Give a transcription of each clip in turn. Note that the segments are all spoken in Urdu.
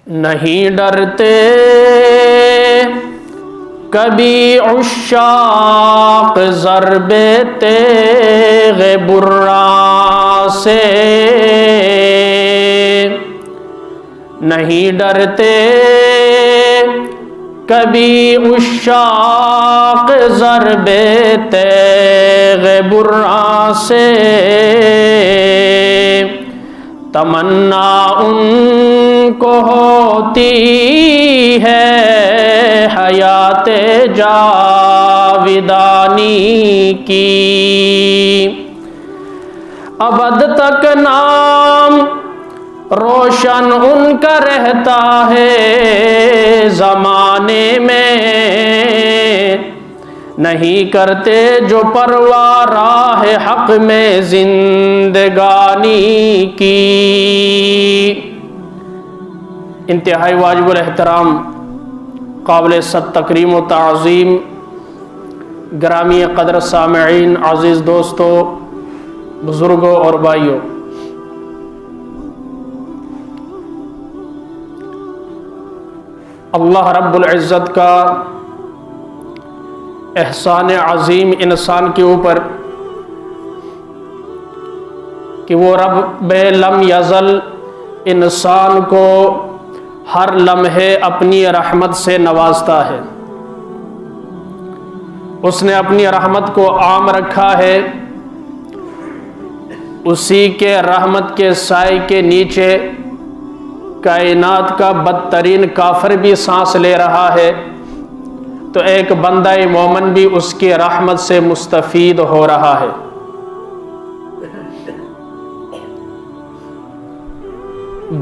نہیں ڈرتے کبھی عشاق ضرب تیغ برا سے، نہیں ڈرتے کبھی عشاق ضرب تیغ برا سے، تمنا ان کو ہوتی ہے حیات جاودانی کی، ابد تک نام روشن ان کا رہتا ہے زمانے میں، نہیں کرتے جو پرواہ راہ حق میں زندگانی کی۔ انتہائی واجب الاحترام، قابل صد تکریم و تعظیم، گرامی قدر سامعین، عزیز دوستو، بزرگوں اور بھائیوں، اللہ رب العزت کا احسان عظیم انسان کے اوپر کہ وہ رب لم یزل انسان کو ہر لمحے اپنی رحمت سے نوازتا ہے۔ اس نے اپنی رحمت کو عام رکھا ہے، اسی کے رحمت کے سائے کے نیچے کائنات کا بدترین کافر بھی سانس لے رہا ہے، تو ایک بندہ مومن بھی اس کی رحمت سے مستفید ہو رہا ہے۔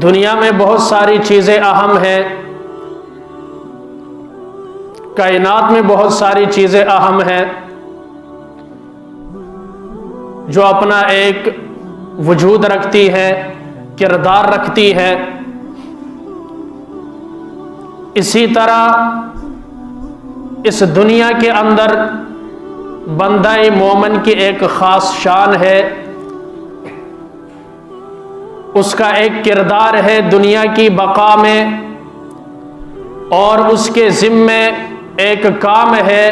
دنیا میں بہت ساری چیزیں اہم ہیں، کائنات میں بہت ساری چیزیں اہم ہیں جو اپنا ایک وجود رکھتی ہیں، کردار رکھتی ہیں۔ اسی طرح اس دنیا کے اندر بندہ مومن کی ایک خاص شان ہے، اس کا ایک کردار ہے دنیا کی بقا میں، اور اس کے ذمے ایک کام ہے،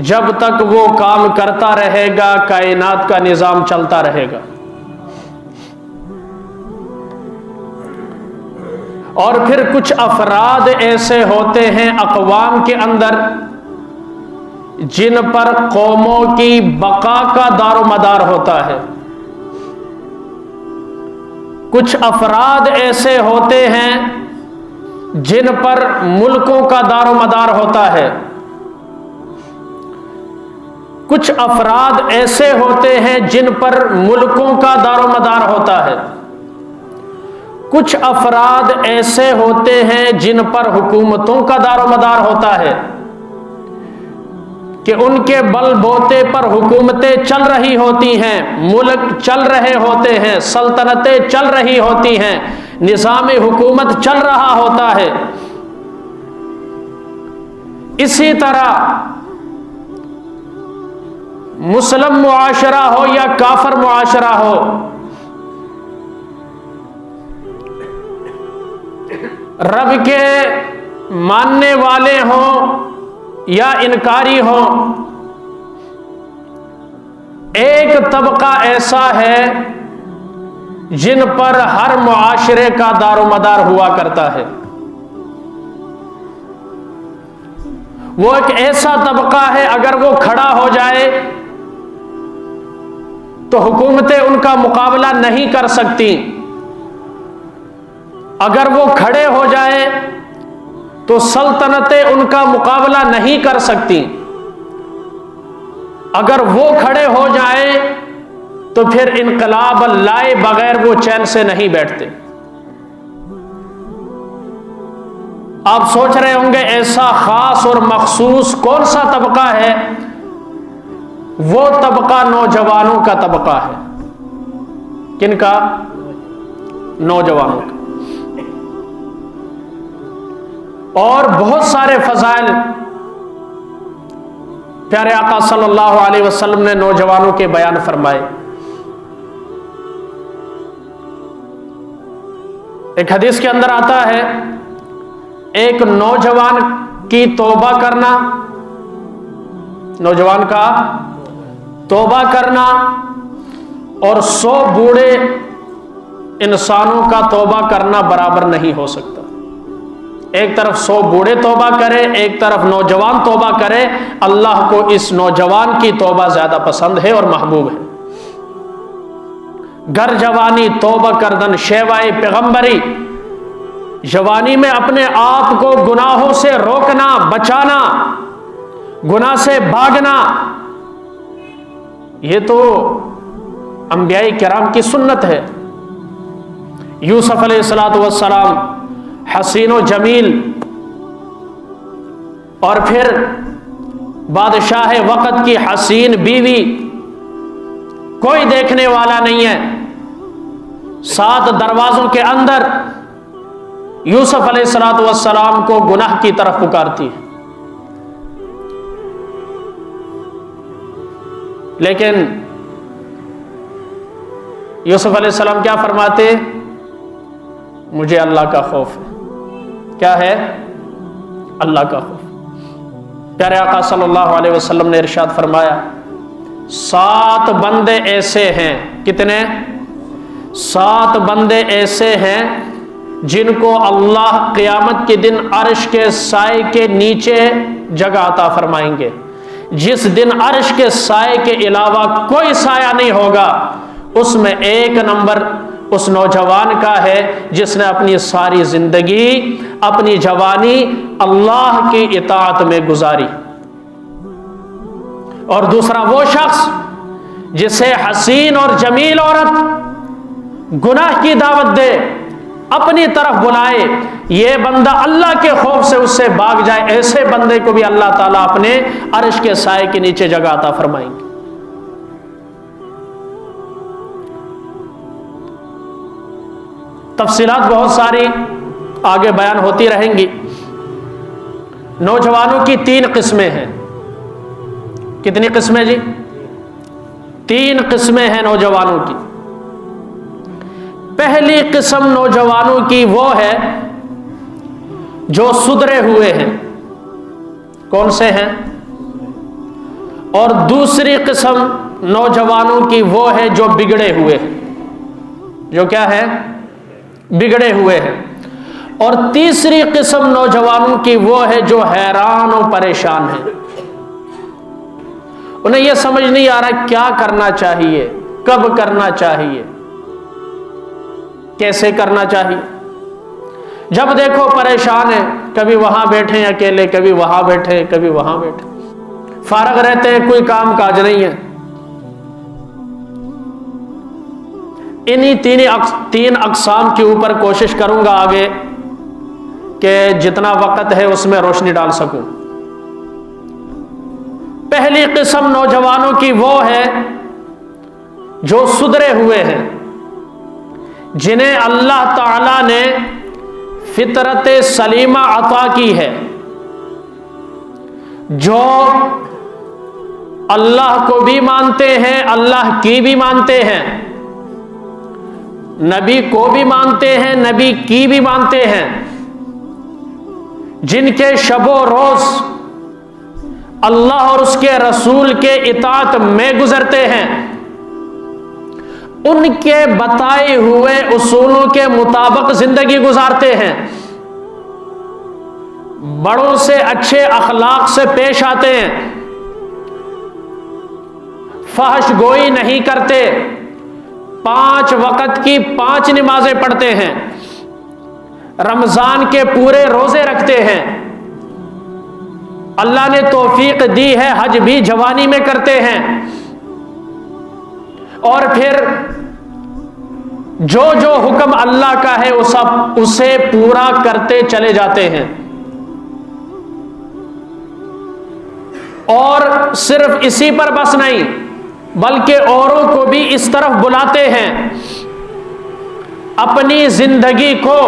جب تک وہ کام کرتا رہے گا کائنات کا نظام چلتا رہے گا۔ اور پھر کچھ افراد ایسے ہوتے ہیں اقوام کے اندر جن پر قوموں کی بقا کا دار و مدار ہوتا ہے، کچھ افراد ایسے ہوتے ہیں جن پر ملکوں کا دار و مدار ہوتا ہے، کچھ افراد ایسے ہوتے ہیں جن پر ملکوں کا دار و مدار ہوتا ہے، کچھ افراد ایسے ہوتے ہیں جن پر حکومتوں کا دار و مدار ہوتا ہے کہ ان کے بل بوتے پر حکومتیں چل رہی ہوتی ہیں، ملک چل رہے ہوتے ہیں، سلطنتیں چل رہی ہوتی ہیں، نظام حکومت چل رہا ہوتا ہے۔ اسی طرح مسلم معاشرہ ہو یا کافر معاشرہ ہو، رب کے ماننے والے ہوں یا انکاری ہوں، ایک طبقہ ایسا ہے جن پر ہر معاشرے کا دار و مدار ہوا کرتا ہے۔ وہ ایک ایسا طبقہ ہے اگر وہ کھڑا ہو جائے تو حکومتیں ان کا مقابلہ نہیں کر سکتی، اگر وہ کھڑے ہو جائے تو سلطنتیں ان کا مقابلہ نہیں کر سکتی، اگر وہ کھڑے ہو جائیں تو پھر انقلاب لائے بغیر وہ چین سے نہیں بیٹھتے۔ آپ سوچ رہے ہوں گے ایسا خاص اور مخصوص کون سا طبقہ ہے؟ وہ طبقہ نوجوانوں کا طبقہ ہے۔ کن کا؟ نوجوانوں کا۔ اور بہت سارے فضائل پیارے آقا صلی اللہ علیہ وسلم نے نوجوانوں کے بیان فرمائے۔ ایک حدیث کے اندر آتا ہے ایک نوجوان کی توبہ کرنا، نوجوان کا توبہ کرنا، اور 100 بوڑھے انسانوں کا توبہ کرنا برابر نہیں ہو سکتا۔ ایک طرف 100 بوڑھے توبہ کرے، ایک طرف نوجوان توبہ کرے، اللہ کو اس نوجوان کی توبہ زیادہ پسند ہے اور محبوب ہے۔ گر جوانی توبہ کردن شیوائے پیغمبری، جوانی میں اپنے آپ کو گناہوں سے روکنا، بچانا، گناہ سے بھاگنا، یہ تو انبیاء کرام کی سنت ہے۔ یوسف علیہ السلام حسین و جمیل، اور پھر بادشاہ وقت کی حسین بیوی، کوئی دیکھنے والا نہیں ہے، 7 دروازوں کے اندر یوسف علیہ السلام کو گناہ کی طرف پکارتی ہے، لیکن یوسف علیہ السلام کیا فرماتے؟ مجھے اللہ کا خوف ہے۔ کیا ہے؟ اللہ کا خوف۔ پیارے آقا صلی اللہ علیہ وسلم نے ارشاد فرمایا 7 بندے ایسے ہیں، کتنے؟ 7 بندے ایسے ہیں جن کو اللہ قیامت کے دن عرش کے سائے کے نیچے جگہ عطا فرمائیں گے، جس دن عرش کے سائے کے علاوہ کوئی سایہ نہیں ہوگا۔ اس میں 1 نمبر اس نوجوان کا ہے جس نے اپنی ساری زندگی، اپنی جوانی اللہ کی اطاعت میں گزاری، اور دوسرا وہ شخص جسے حسین اور جمیل عورت گناہ کی دعوت دے، اپنی طرف بلائے، یہ بندہ اللہ کے خوف سے اس سے بھاگ جائے، ایسے بندے کو بھی اللہ تعالیٰ اپنے عرش کے سائے کے نیچے جگہ عطا فرمائیں گے۔ تفصیلات بہت ساری آگے بیان ہوتی رہیں گی۔ نوجوانوں کی 3 قسمیں ہیں۔ کتنی قسمیں جی؟ 3 قسمیں ہیں نوجوانوں کی۔ پہلی قسم نوجوانوں کی وہ ہے جو سدھرے ہوئے ہیں۔ کون سے ہیں؟ اور دوسری قسم نوجوانوں کی وہ ہے جو بگڑے ہوئے ہیں۔ جو کیا ہے؟ بگڑے ہوئے ہیں۔ اور تیسری قسم نوجوانوں کی وہ ہے جو حیران و پریشان ہیں، انہیں یہ سمجھ نہیں آ رہا کیا کرنا چاہیے، کب کرنا چاہیے، کیسے کرنا چاہیے۔ جب دیکھو پریشان ہیں، کبھی وہاں بیٹھے اکیلے، کبھی وہاں بیٹھے، کبھی وہاں بیٹھے، فارغ رہتے ہیں، کوئی کام کاج نہیں ہے۔ انہی 3 اقسام کے اوپر کوشش کروں گا آگے کہ جتنا وقت ہے اس میں روشنی ڈال سکوں۔ پہلی قسم نوجوانوں کی وہ ہے جو سدھرے ہوئے ہیں، جنہیں اللہ تعالی نے فطرت سلیمہ عطا کی ہے، جو اللہ کو بھی مانتے ہیں، اللہ کی بھی مانتے ہیں، نبی کو بھی مانتے ہیں، نبی کی بھی مانتے ہیں، جن کے شب و روز اللہ اور اس کے رسول کے اطاعت میں گزرتے ہیں، ان کے بتائے ہوئے اصولوں کے مطابق زندگی گزارتے ہیں، بڑوں سے اچھے اخلاق سے پیش آتے ہیں، فحش گوئی نہیں کرتے، 5 وقت کی 5 نمازیں پڑھتے ہیں، رمضان کے پورے روزے رکھتے ہیں، اللہ نے توفیق دی ہے حج بھی جوانی میں کرتے ہیں، اور پھر جو جو حکم اللہ کا ہے وہ سب اسے پورا کرتے چلے جاتے ہیں، اور صرف اسی پر بس نہیں بلکہ اوروں کو بھی اس طرف بلاتے ہیں۔ اپنی زندگی کو،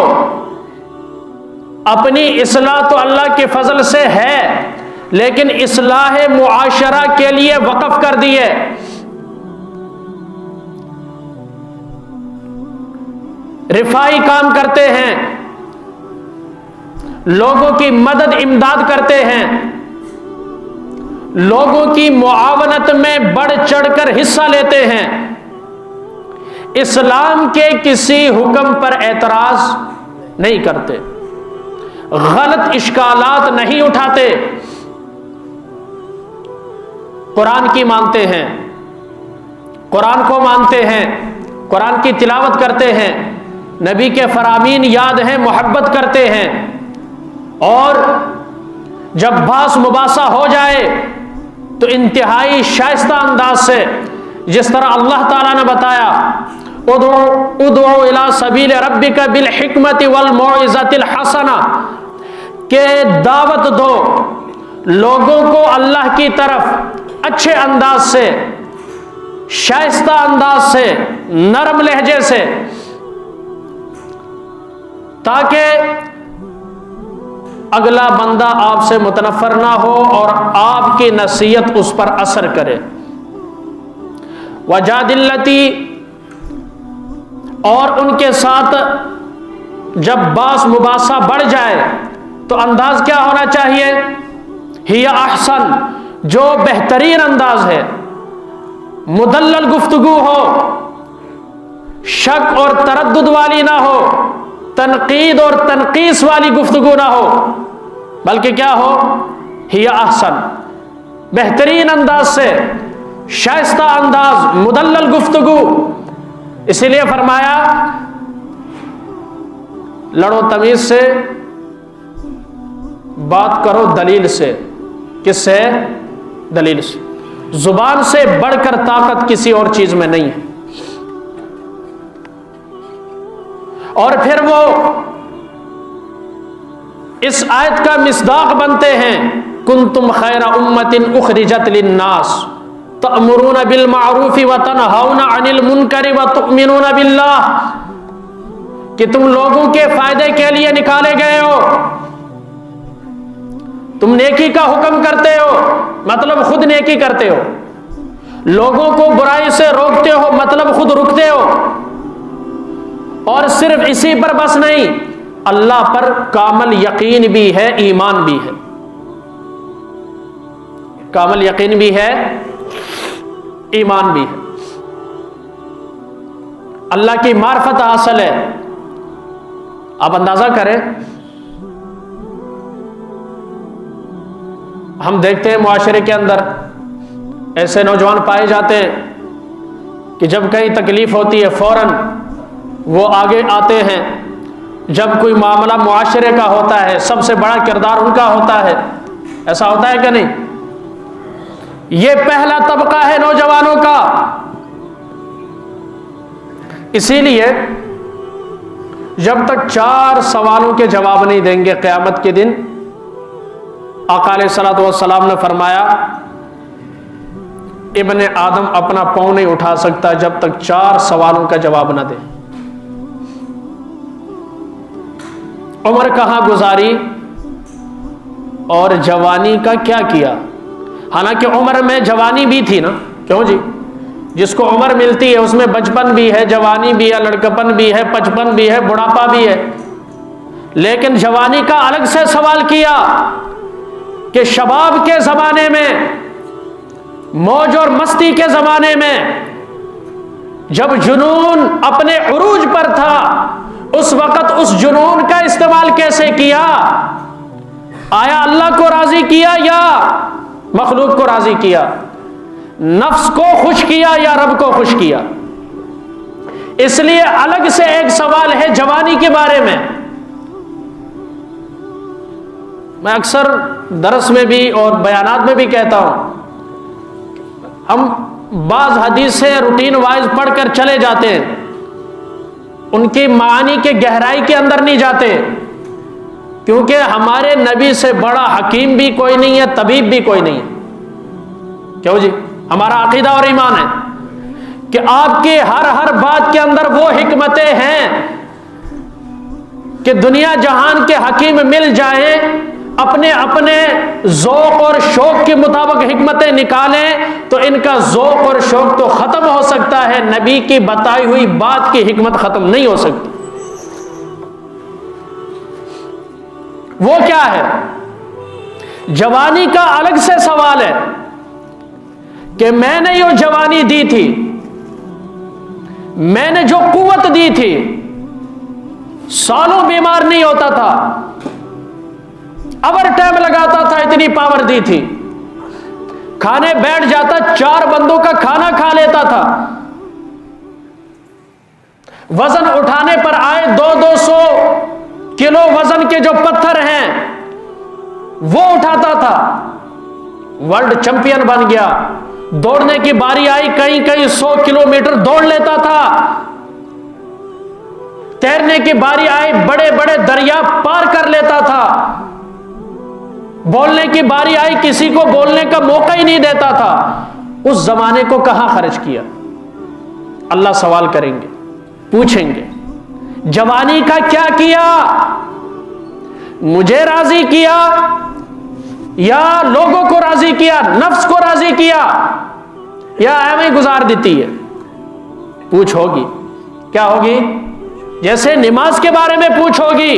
اپنی اصلاح تو اللہ کے فضل سے ہے، لیکن اصلاح معاشرہ کے لیے وقف کر دیے۔ رفائی کام کرتے ہیں، لوگوں کی مدد امداد کرتے ہیں، لوگوں کی معاونت میں بڑھ چڑھ کر حصہ لیتے ہیں، اسلام کے کسی حکم پر اعتراض نہیں کرتے، غلط اشکالات نہیں اٹھاتے، قرآن کی مانتے ہیں، قرآن کو مانتے ہیں، قرآن کی تلاوت کرتے ہیں، نبی کے فرامین یاد ہیں، محبت کرتے ہیں، اور جب بحث مباحثہ ہو جائے تو انتہائی شائستہ انداز سے، جس طرح اللہ تعالیٰ نے بتایا ادعو الی سبیل ربک بالحکمت والموعظۃ الحسنہ، کہ دعوت دو لوگوں کو اللہ کی طرف اچھے انداز سے، شائستہ انداز سے، نرم لہجے سے، تاکہ اگلا بندہ آپ سے متنفر نہ ہو اور آپ کی نصیحت اس پر اثر کرے۔ وجادلتی، اور ان کے ساتھ جب باس مباحثہ بڑھ جائے تو انداز کیا ہونا چاہیے؟ ہی احسن، جو بہترین انداز ہے، مدلل گفتگو ہو، شک اور تردد والی نہ ہو، تنقید اور تنقیس والی گفتگو نہ ہو، بلکہ کیا ہو؟ ہی احسن، بہترین انداز سے، شائستہ انداز، مدلل گفتگو۔ اسی لیے فرمایا لڑو تمیز سے، بات کرو دلیل سے۔ کس سے؟ دلیل سے۔ زبان سے بڑھ کر طاقت کسی اور چیز میں نہیں ہے۔ اور پھر وہ اس آیت کا مصداق بنتے ہیں، کنتم خیر امۃ اخرجت للناس تأمرون بالمعروف وتنہون عن المنکر وتؤمنون باللہ، کہ تم لوگوں کے فائدے کے لیے نکالے گئے ہو، تم نیکی کا حکم کرتے ہو، مطلب خود نیکی کرتے ہو، لوگوں کو برائی سے روکتے ہو، مطلب خود رکتے ہو، اور صرف اسی پر بس نہیں، اللہ پر کامل یقین بھی ہے، ایمان بھی ہے، کامل یقین بھی ہے، ایمان بھی ہے، اللہ کی معرفت حاصل ہے۔ آپ اندازہ کریں، ہم دیکھتے ہیں معاشرے کے اندر ایسے نوجوان پائے جاتے ہیں کہ جب کہیں تکلیف ہوتی ہے فوراً وہ آگے آتے ہیں، جب کوئی معاملہ معاشرے کا ہوتا ہے سب سے بڑا کردار ان کا ہوتا ہے۔ ایسا ہوتا ہے کہ نہیں؟ یہ پہلا طبقہ ہے نوجوانوں کا۔ اسی لیے جب تک 4 سوالوں کے جواب نہیں دیں گے قیامت کے دن، آقا علیہ الصلوۃ والسلام نے فرمایا ابن آدم اپنا پاؤں نہیں اٹھا سکتا جب تک 4 سوالوں کا جواب نہ دے۔ عمر کہاں گزاری اور جوانی کا کیا کیا؟ حالانکہ عمر میں جوانی بھی تھی نا، کیوں جی؟ جس کو عمر ملتی ہے اس میں بچپن بھی ہے، جوانی بھی ہے، لڑکپن بھی ہے، پچپن بھی ہے، بڑھاپا بھی ہے، لیکن جوانی کا الگ سے سوال کیا کہ شباب کے زمانے میں، موج اور مستی کے زمانے میں، جب جنون اپنے عروج پر تھا، اس وقت اس جنون کا استعمال کیسے کیا؟ آیا اللہ کو راضی کیا یا مخلوق کو راضی کیا؟ نفس کو خوش کیا یا رب کو خوش کیا؟ اس لیے الگ سے ایک سوال ہے جوانی کے بارے میں۔ میں اکثر درس میں بھی اور بیانات میں بھی کہتا ہوں، ہم بعض حدیثیں روٹین وائز پڑھ کر چلے جاتے ہیں، ان کی معانی کے گہرائی کے اندر نہیں جاتے، کیونکہ ہمارے نبی سے بڑا حکیم بھی کوئی نہیں ہے، طبیب بھی کوئی نہیں ہے۔ کیوں جی؟ ہمارا عقیدہ اور ایمان ہے کہ آپ کی ہر بات کے اندر وہ حکمتیں ہیں کہ دنیا جہان کے حکیم مل جائیں، اپنے اپنے ذوق اور شوق کے مطابق حکمتیں نکالیں تو ان کا ذوق اور شوق تو ختم ہو سکتا ہے، نبی کی بتائی ہوئی بات کی حکمت ختم نہیں ہو سکتی۔ وہ کیا ہے؟ جوانی کا الگ سے سوال ہے کہ میں نے جو جوانی دی تھی، میں نے جو قوت دی تھی، سالوں بیمار نہیں ہوتا تھا، اوور ٹائم لگاتا تھا، اتنی پاور دی تھی، کھانے بیٹھ جاتا 4 بندوں کا کھانا کھا لیتا تھا، وزن اٹھانے پر آئے 200 کلو وزن کے جو پتھر ہیں وہ اٹھاتا تھا، ورلڈ چیمپئن بن گیا، دوڑنے کی باری آئی کہیں 100 کلومیٹر دوڑ لیتا تھا، تیرنے کی باری آئی بڑے بڑے دریا پار کر لیتا تھا، بولنے کی باری آئی کسی کو بولنے کا موقع ہی نہیں دیتا تھا۔ اس زمانے کو کہاں خرچ کیا؟ اللہ سوال کریں گے، پوچھیں گے جوانی کا کیا کیا؟ مجھے راضی کیا یا لوگوں کو راضی کیا، نفس کو راضی کیا، یا ایویں ہی گزار دیتی ہے؟ پوچھ ہوگی، کیا ہوگی؟ جیسے نماز کے بارے میں پوچھ ہوگی،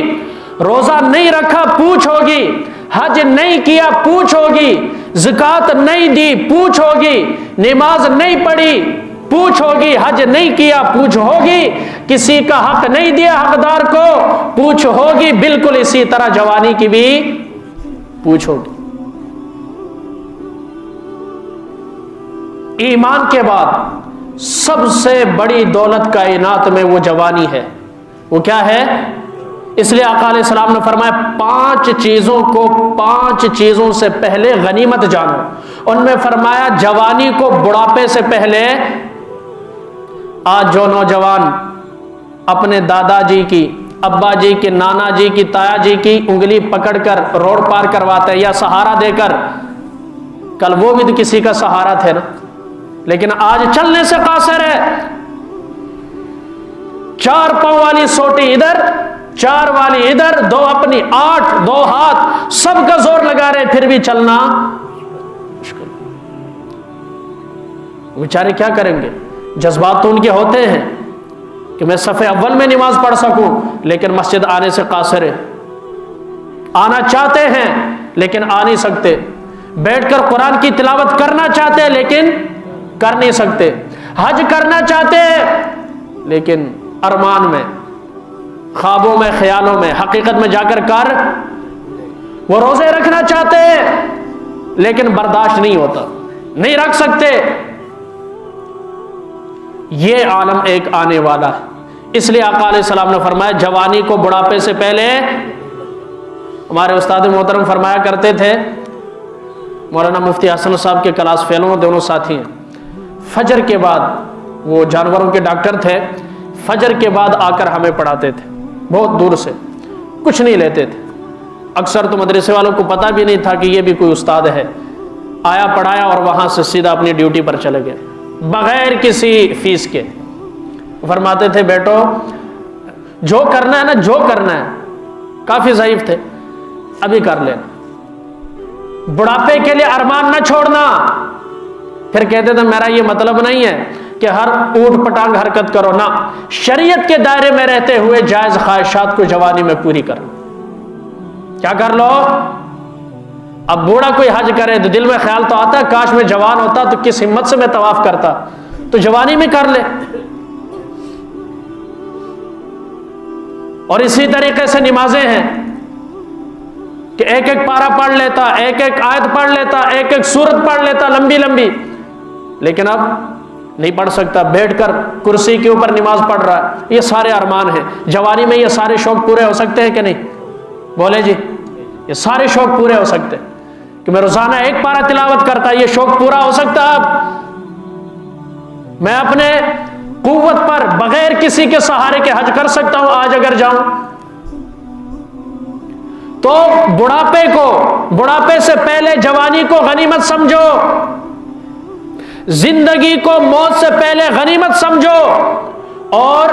روزہ نہیں رکھا پوچھ ہوگی، حج نہیں کیا پوچھ ہوگی، زکوٰۃ نہیں دی پوچھ ہوگی، نماز نہیں پڑھی پوچھ ہوگی، حج نہیں کیا پوچھ ہوگی، کسی کا حق نہیں دیا حقدار کو پوچھ ہوگی، بالکل اسی طرح جوانی کی بھی پوچھ ہوگی۔ ایمان کے بعد سب سے بڑی دولت کائنات میں وہ جوانی ہے۔ وہ کیا ہے؟ اس لیے آقا علیہ السلام نے فرمایا 5 چیزوں کو 5 چیزوں سے پہلے غنیمت جانو۔ ان میں فرمایا جوانی کو بڑھاپے سے پہلے۔ آج جو نوجوان اپنے دادا جی کی، ابا جی کی، نانا جی کی، تایا جی کی انگلی پکڑ کر روڈ پار کرواتے ہیں یا سہارا دے کر، کل وہ بھی تو کسی کا سہارا تھے نا، لیکن آج چلنے سے قاصر ہے۔ 4 پاؤں والی سوٹی ادھر، 4 والی ادھر، 2 اپنی 8، 2 ہاتھ، سب کا زور لگا رہے پھر بھی چلنا مشکل۔ بیچارے کیا کریں گے؟ جذبات تو ان کے ہوتے ہیں کہ میں صف اول میں نماز پڑھ سکوں، لیکن مسجد آنے سے قاصر ہے۔ آنا چاہتے ہیں لیکن آ نہیں سکتے، بیٹھ کر قرآن کی تلاوت کرنا چاہتے ہیں لیکن کر نہیں سکتے، حج کرنا چاہتے ہیں لیکن ارمان میں، خوابوں میں، خیالوں میں، حقیقت میں جا کر وہ روزے رکھنا چاہتے ہیں لیکن برداشت نہیں ہوتا، نہیں رکھ سکتے۔ یہ عالم ایک آنے والا ہے، اس لیے آقا علیہ السلام نے فرمایا جوانی کو بڑھاپے سے پہلے۔ ہمارے استاد محترم فرمایا کرتے تھے، مولانا مفتی حسن صاحب کے کلاس فیلوں دونوں ساتھی ہیں، فجر کے بعد، وہ جانوروں کے ڈاکٹر تھے، فجر کے بعد آ کر ہمیں پڑھاتے تھے، بہت دور سے، کچھ نہیں لیتے تھے۔ اکثر تو مدرسے والوں کو پتہ بھی نہیں تھا کہ یہ بھی کوئی استاد ہے، آیا پڑھایا اور وہاں سے سیدھا اپنی ڈیوٹی پر چلے گئے بغیر کسی فیس کے۔ فرماتے تھے بیٹو جو کرنا ہے نا، جو کرنا ہے، کافی ضعیف تھے، ابھی کر لینا، بڑھاپے کے لیے ارمان نہ چھوڑنا۔ پھر کہتے تھے میرا یہ مطلب نہیں ہے کہ ہر اوٹ پٹانگ حرکت کرو، نہ، شریعت کے دائرے میں رہتے ہوئے جائز خواہشات کو جوانی میں پوری کرو۔ کیا کر لو؟ اب بوڑھا کوئی حج کرے تو دل میں خیال تو آتا ہے کاش میں جوان ہوتا تو کس ہمت سے میں طواف کرتا، تو جوانی میں کر لے۔ اور اسی طریقے سے نمازیں ہیں کہ ایک ایک پارہ پڑھ لیتا، ایک ایک آیت پڑھ لیتا، ایک ایک سورت پڑھ لیتا لمبی لمبی، لیکن اب نہیں پڑھ سکتا، بیٹھ کر کرسی کے اوپر نماز پڑھ رہا ہے۔ یہ سارے ارمان ہیں۔ جوانی میں یہ سارے شوق پورے ہو سکتے ہیں کہ نہیں؟ بولے جی، یہ سارے شوق پورے ہو سکتے ہیں کہ میں روزانہ ایک پارہ تلاوت کرتا، یہ شوق پورا ہو سکتا۔ اب میں اپنے قوت پر بغیر کسی کے سہارے کے حج کر سکتا ہوں آج اگر جاؤں تو۔ بڑھاپے سے پہلے جوانی کو غنیمت سمجھو، زندگی کو موت سے پہلے غنیمت سمجھو، اور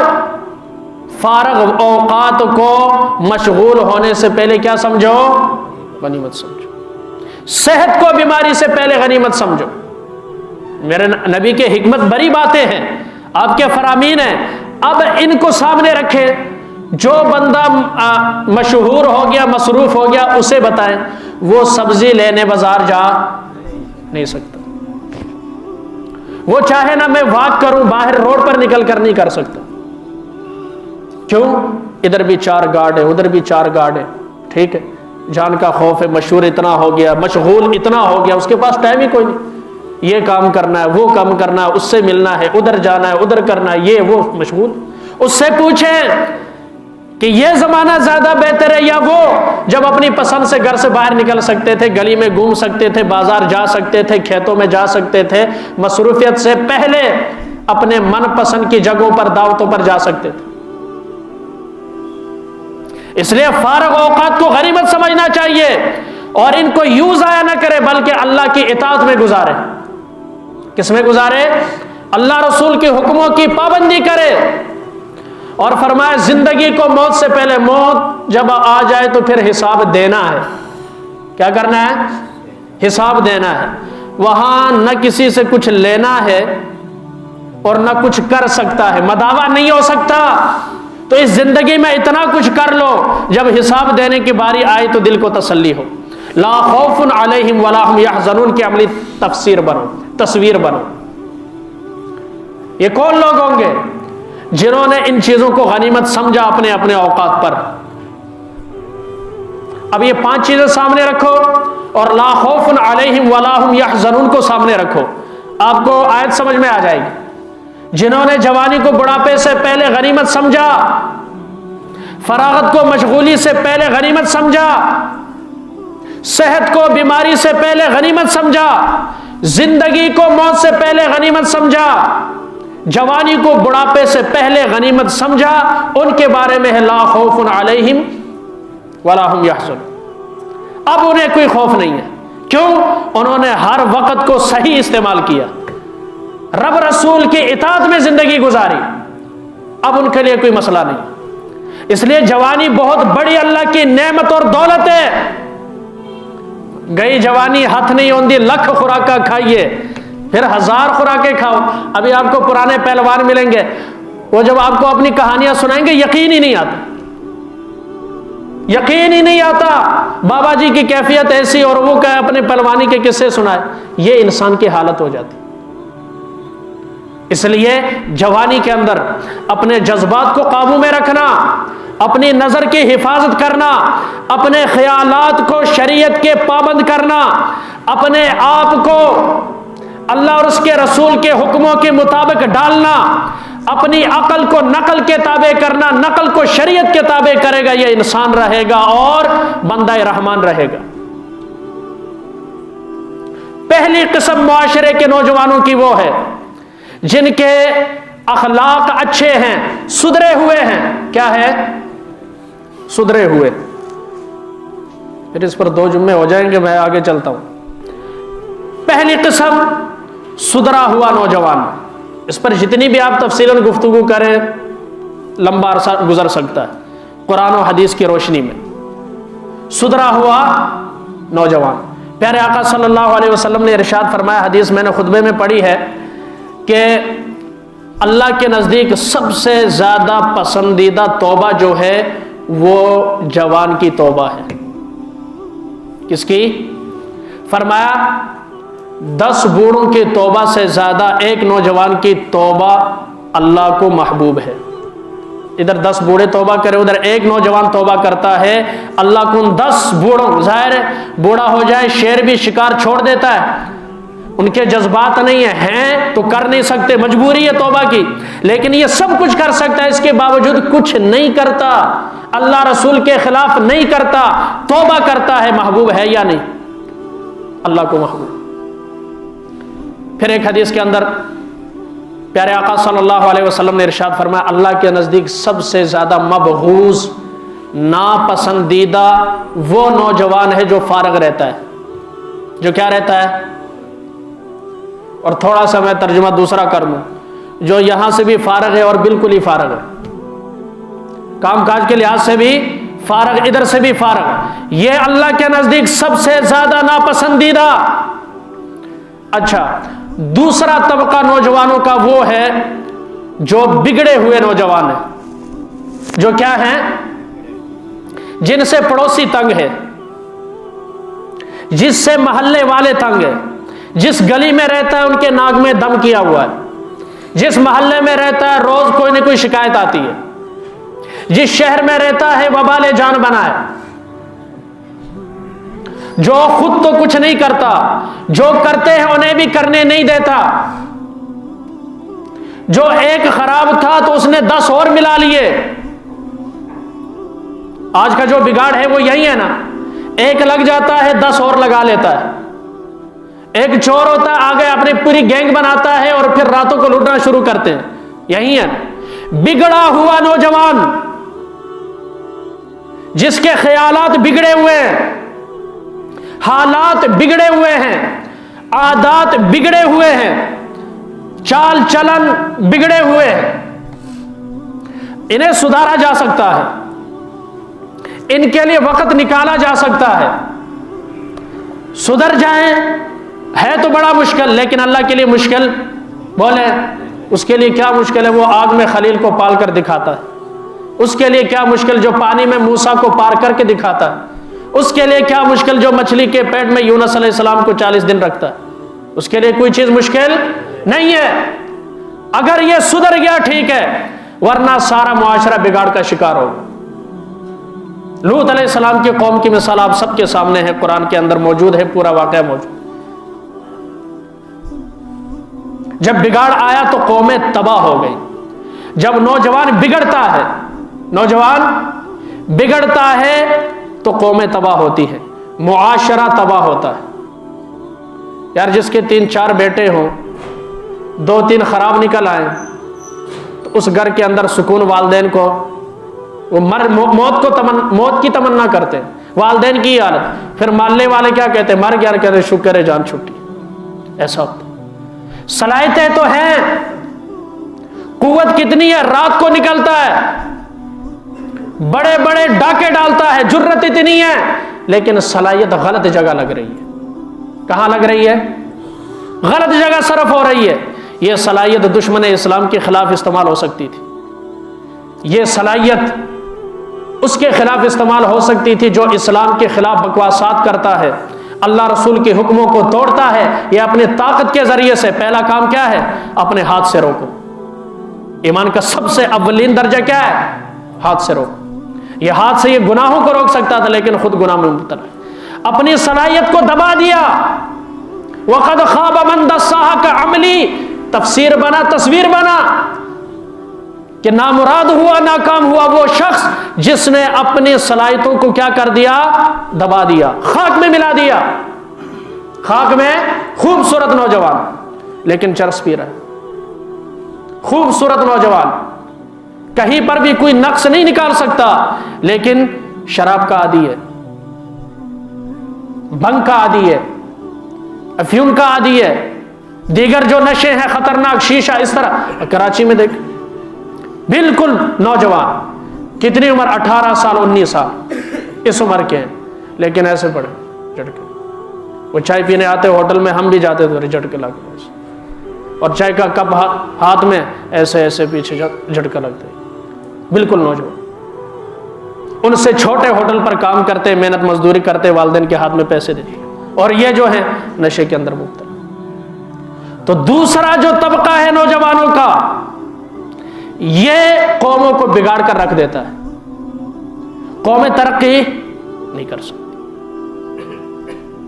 فارغ اوقات کو مشغول ہونے سے پہلے کیا سمجھو؟ غنیمت سمجھو۔ صحت کو بیماری سے پہلے غنیمت سمجھو۔ میرے نبی کے حکمت بری باتیں ہیں، آپ کے فرامین ہیں، اب ان کو سامنے رکھیں جو بندہ مشہور ہو گیا، مصروف ہو گیا، اسے بتائیں وہ سبزی لینے بازار جا نہیں سکتا، وہ چاہے نا میں واک کروں باہر روڈ پر نکل کر نہیں کر سکتا. کیوں؟ ادھر بھی 4 گارڈ ہے، ادھر بھی 4 گارڈ ہے. ٹھیک ہے، جان کا خوف ہے، مشہور اتنا ہو گیا، مشغول اتنا ہو گیا، اس کے پاس ٹائم ہی کوئی نہیں. یہ کام کرنا ہے، وہ کام کرنا ہے، اس سے ملنا ہے، ادھر جانا ہے، ادھر کرنا ہے، یہ وہ مشغول. اس سے پوچھیں کہ یہ زمانہ زیادہ بہتر ہے یا وہ جب اپنی پسند سے گھر سے باہر نکل سکتے تھے، گلی میں گھوم سکتے تھے، بازار جا سکتے تھے، کھیتوں میں جا سکتے تھے، مصروفیت سے پہلے اپنے من پسند کی جگہوں پر دعوتوں پر جا سکتے تھے. اس لیے فارغ اوقات کو غنیمت سمجھنا چاہیے اور ان کو یوں ضائع نہ کرے بلکہ اللہ کی اطاعت میں گزارے. کس میں گزارے؟ اللہ رسول کے حکموں کی پابندی کرے. اور فرمایا زندگی کو موت سے پہلے، موت جب آ جائے تو پھر حساب دینا ہے. کیا کرنا ہے؟ حساب دینا ہے. وہاں نہ کسی سے کچھ لینا ہے اور نہ کچھ کر سکتا ہے، مداوا نہیں ہو سکتا. تو اس زندگی میں اتنا کچھ کر لو، جب حساب دینے کی باری آئے تو دل کو تسلی ہو. لا خوف علیہم ولا هم يحزنون کی عملی تصویر بنو. یہ کون لوگ ہوں گے؟ جنہوں نے ان چیزوں کو غنیمت سمجھا اپنے اپنے اوقات پر. اب یہ 5 چیزیں سامنے رکھو اور لا خوف علیہم ولا هم يحزنون کو سامنے رکھو، آپ کو آیت سمجھ میں آ جائے گی. جنہوں نے جوانی کو بڑھاپے سے پہلے غنیمت سمجھا، فراغت کو مشغولی سے پہلے غنیمت سمجھا، صحت کو بیماری سے پہلے غنیمت سمجھا، زندگی کو موت سے پہلے غنیمت سمجھا، جوانی کو بڑھاپے سے پہلے غنیمت سمجھا، ان کے بارے میں ہے لا خوف علیہم ولا هم يحزنون. اب انہیں کوئی خوف نہیں ہے. کیوں؟ انہوں نے ہر وقت کو صحیح استعمال کیا، رب رسول کی اطاعت میں زندگی گزاری. اب ان کے لیے کوئی مسئلہ نہیں. اس لیے جوانی بہت بڑی اللہ کی نعمت اور دولت ہے. گئی جوانی ہاتھ نہیں ہوندی، لکھ خوراکاں کھائیے پھر 1000 خوراکیں کھاؤ. ابھی آپ کو پرانے پہلوان ملیں گے، وہ جب آپ کو اپنی کہانیاں سنائیں گے یقین ہی نہیں آتا، یقین ہی نہیں آتا. بابا جی کی کیفیت ایسی اور وہ کہ اپنے پہلوانی کے قصے سنائے. یہ انسان کی حالت ہو جاتی. اس لیے جوانی کے اندر اپنے جذبات کو قابو میں رکھنا، اپنی نظر کی حفاظت کرنا، اپنے خیالات کو شریعت کے پابند کرنا، اپنے آپ کو اللہ اور اس کے رسول کے حکموں کے مطابق ڈالنا، اپنی عقل کو نقل کے تابع کرنا، نقل کو شریعت کے تابع کرے گا، یہ انسان رہے گا اور بندہ رحمان رہے گا. پہلی قسم معاشرے کے نوجوانوں کی وہ ہے جن کے اخلاق اچھے ہیں، سدھرے ہوئے ہیں. کیا ہے؟ سدھرے ہوئے. پھر اس پر 2 جمعے ہو جائیں گے، میں آگے چلتا ہوں. پہلی قسم سدھرا ہوا نوجوان. اس پر جتنی بھی آپ تفصیلاً گفتگو کریں لمبا عرصہ گزر سکتا ہے قرآن و حدیث کی روشنی میں. سدھرا ہوا نوجوان. پیارے آقا صلی اللہ علیہ وسلم نے ارشاد فرمایا، حدیث میں نے خطبے میں پڑھی ہے کہ اللہ کے نزدیک سب سے زیادہ پسندیدہ توبہ جو ہے وہ جوان کی توبہ ہے. کس کی؟ فرمایا 10 بوڑھوں کی توبہ سے زیادہ ایک نوجوان کی توبہ اللہ کو محبوب ہے. ادھر 10 بوڑھے توبہ کرے، ادھر ایک نوجوان توبہ کرتا ہے، اللہ کو ان 10 بوڑھوں، ظاہر ہے بوڑھا ہو جائے شیر بھی شکار چھوڑ دیتا ہے، ان کے جذبات نہیں ہیں تو کر نہیں سکتے، مجبوری ہے توبہ کی، لیکن یہ سب کچھ کر سکتا ہے، اس کے باوجود کچھ نہیں کرتا، اللہ رسول کے خلاف نہیں کرتا، توبہ کرتا ہے. محبوب ہے یا نہیں؟ اللہ کو محبوب. پھر ایک حدیث کے اندر پیارے آقا صلی اللہ علیہ وسلم نے ارشاد فرمایا، اللہ کے نزدیک سب سے زیادہ مبغوض، ناپسندیدہ وہ نوجوان ہے جو فارغ رہتا ہے. جو کیا رہتا ہے؟ اور تھوڑا سا میں ترجمہ دوسرا کر لوں، جو یہاں سے بھی فارغ ہے اور بالکل ہی فارغ ہے، کام کاج کے لحاظ سے بھی فارغ، ادھر سے بھی فارغ، یہ اللہ کے نزدیک سب سے زیادہ ناپسندیدہ. اچھا، دوسرا طبقہ نوجوانوں کا وہ ہے جو بگڑے ہوئے نوجوان ہیں. جو کیا ہیں؟ جن سے پڑوسی تنگ ہے، جس سے محلے والے تنگ ہے، جس گلی میں رہتا ہے ان کے ناک میں دم کیا ہوا ہے، جس محلے میں رہتا ہے روز کوئی نہ کوئی شکایت آتی ہے، جس شہر میں رہتا ہے وبال جان بنا ہے، جو خود تو کچھ نہیں کرتا، جو کرتے ہیں انہیں بھی کرنے نہیں دیتا، جو ایک خراب تھا تو اس نے 10 اور ملا لیے۔ آج کا جو بگاڑ ہے وہ یہی ہے نا، ایک لگ جاتا ہے 10 اور لگا لیتا ہے۔ ایک چور ہوتا ہے آگے اپنی پوری گینگ بناتا ہے اور پھر راتوں کو لوٹنا شروع کرتے ہیں، یہی ہے بگڑا ہوا نوجوان جس کے خیالات بگڑے ہوئے ہیں، حالات بگڑے ہوئے ہیں، عادات بگڑے ہوئے ہیں، چال چلن بگڑے ہوئے ہیں، انہیں سدھارا جا سکتا ہے، ان کے لیے وقت نکالا جا سکتا ہے، سدھر جائیں۔ ہے تو بڑا مشکل، لیکن اللہ کے لیے مشکل بولے اس کے لیے کیا مشکل ہے؟ وہ آگ میں خلیل کو پال کر دکھاتا ہے۔ اس کے لیے کیا مشکل جو پانی میں موسیٰ کو پار کر کے دکھاتا ہے؟ اس کے لیے کیا مشکل جو مچھلی کے پیٹ میں یونس علیہ السلام کو 40 دن رکھتا ہے؟ اس کے لیے کوئی چیز مشکل نہیں ہے۔ اگر یہ سدھر گیا ٹھیک ہے، ورنہ سارا معاشرہ بگاڑ کا شکار ہوگا۔ لوط علیہ السلام کی قوم کی مثال آپ سب کے سامنے ہے، قرآن کے اندر موجود ہے، پورا واقعہ موجود۔ جب بگاڑ آیا تو قومیں تباہ ہو گئی۔ جب نوجوان بگڑتا ہے، نوجوان بگڑتا ہے تو قومیں تباہ ہوتی ہیں، معاشرہ تباہ ہوتا ہے۔ یار جس کے 3-4 بیٹے ہوں، 2-3 خراب نکل آئیں تو اس گھر کے اندر سکون والدین کو، وہ موت کی تمنا کرتے ہیں، والدین کی حالت، پھر محلے والے کیا کہتے ہیں؟ مر گیا، کہتے ہیں شکر ہے جان چھٹی۔ ایسا ہوتا ہے۔ صلاحیتیں تو ہیں، قوت کتنی ہے، رات کو نکلتا ہے، بڑے بڑے ڈاکے ڈالتا ہے، جرت اتنی ہے، لیکن صلاحیت غلط جگہ لگ رہی ہے۔ کہاں لگ رہی ہے؟ غلط جگہ صرف ہو رہی ہے۔ یہ صلاحیت دشمن اسلام کے خلاف استعمال ہو سکتی تھی، یہ صلاحیت اس کے خلاف استعمال ہو سکتی تھی جو اسلام کے خلاف بکواسات کرتا ہے، اللہ رسول کے حکموں کو توڑتا ہے۔ یہ اپنے طاقت کے ذریعے سے، پہلا کام کیا ہے؟ اپنے ہاتھ سے روکو۔ ایمان کا سب سے اولین درجہ کیا ہے؟ ہاتھ سے روکو۔ یہ ہاتھ سے یہ گناہوں کو روک سکتا تھا، لیکن خود گناہ میں مبتلا ہے، اپنی صلاحیت کو دبا دیا۔ وَقَدْ خَابَ مَنْ دَسَّاهَا کا عملی تفسیر بنا، تصویر بنا کہ نامراد ہوا، ناکام ہوا وہ شخص جس نے اپنی صلاحیتوں کو کیا کر دیا؟ دبا دیا، خاک میں ملا دیا۔ خاک میں خوبصورت نوجوان لیکن چرس پی رہا ہے، خوبصورت نوجوان کہیں پر بھی کوئی نقص نہیں نکال سکتا، لیکن شراب کا عادی ہے، بھنگ کا عادی ہے، افیون کا عادی ہے، دیگر جو نشے ہیں خطرناک، شیشہ، اس طرح۔ کراچی میں دیکھ، بالکل نوجوان، کتنی عمر؟ 18 سال 19 سال اس عمر کے ہیں، لیکن ایسے پڑے جھٹکے۔ وہ چائے پینے آتے ہوٹل میں، ہم بھی جاتے تھے جھٹکے لا کے ایسے، اور چائے کا کپ ہاتھ میں ایسے ایسے پیچھے جھٹکا لگتے، بالکل نوجوان۔ ان سے چھوٹے ہوٹل پر کام کرتے، محنت مزدوری کرتے، والدین کے ہاتھ میں پیسے دیتے، اور یہ جو ہے نشے کے اندر مبتلا۔ تو دوسرا جو طبقہ ہے نوجوانوں کا، یہ قوموں کو بگاڑ کر رکھ دیتا ہے، قومیں ترقی نہیں کر سکتی۔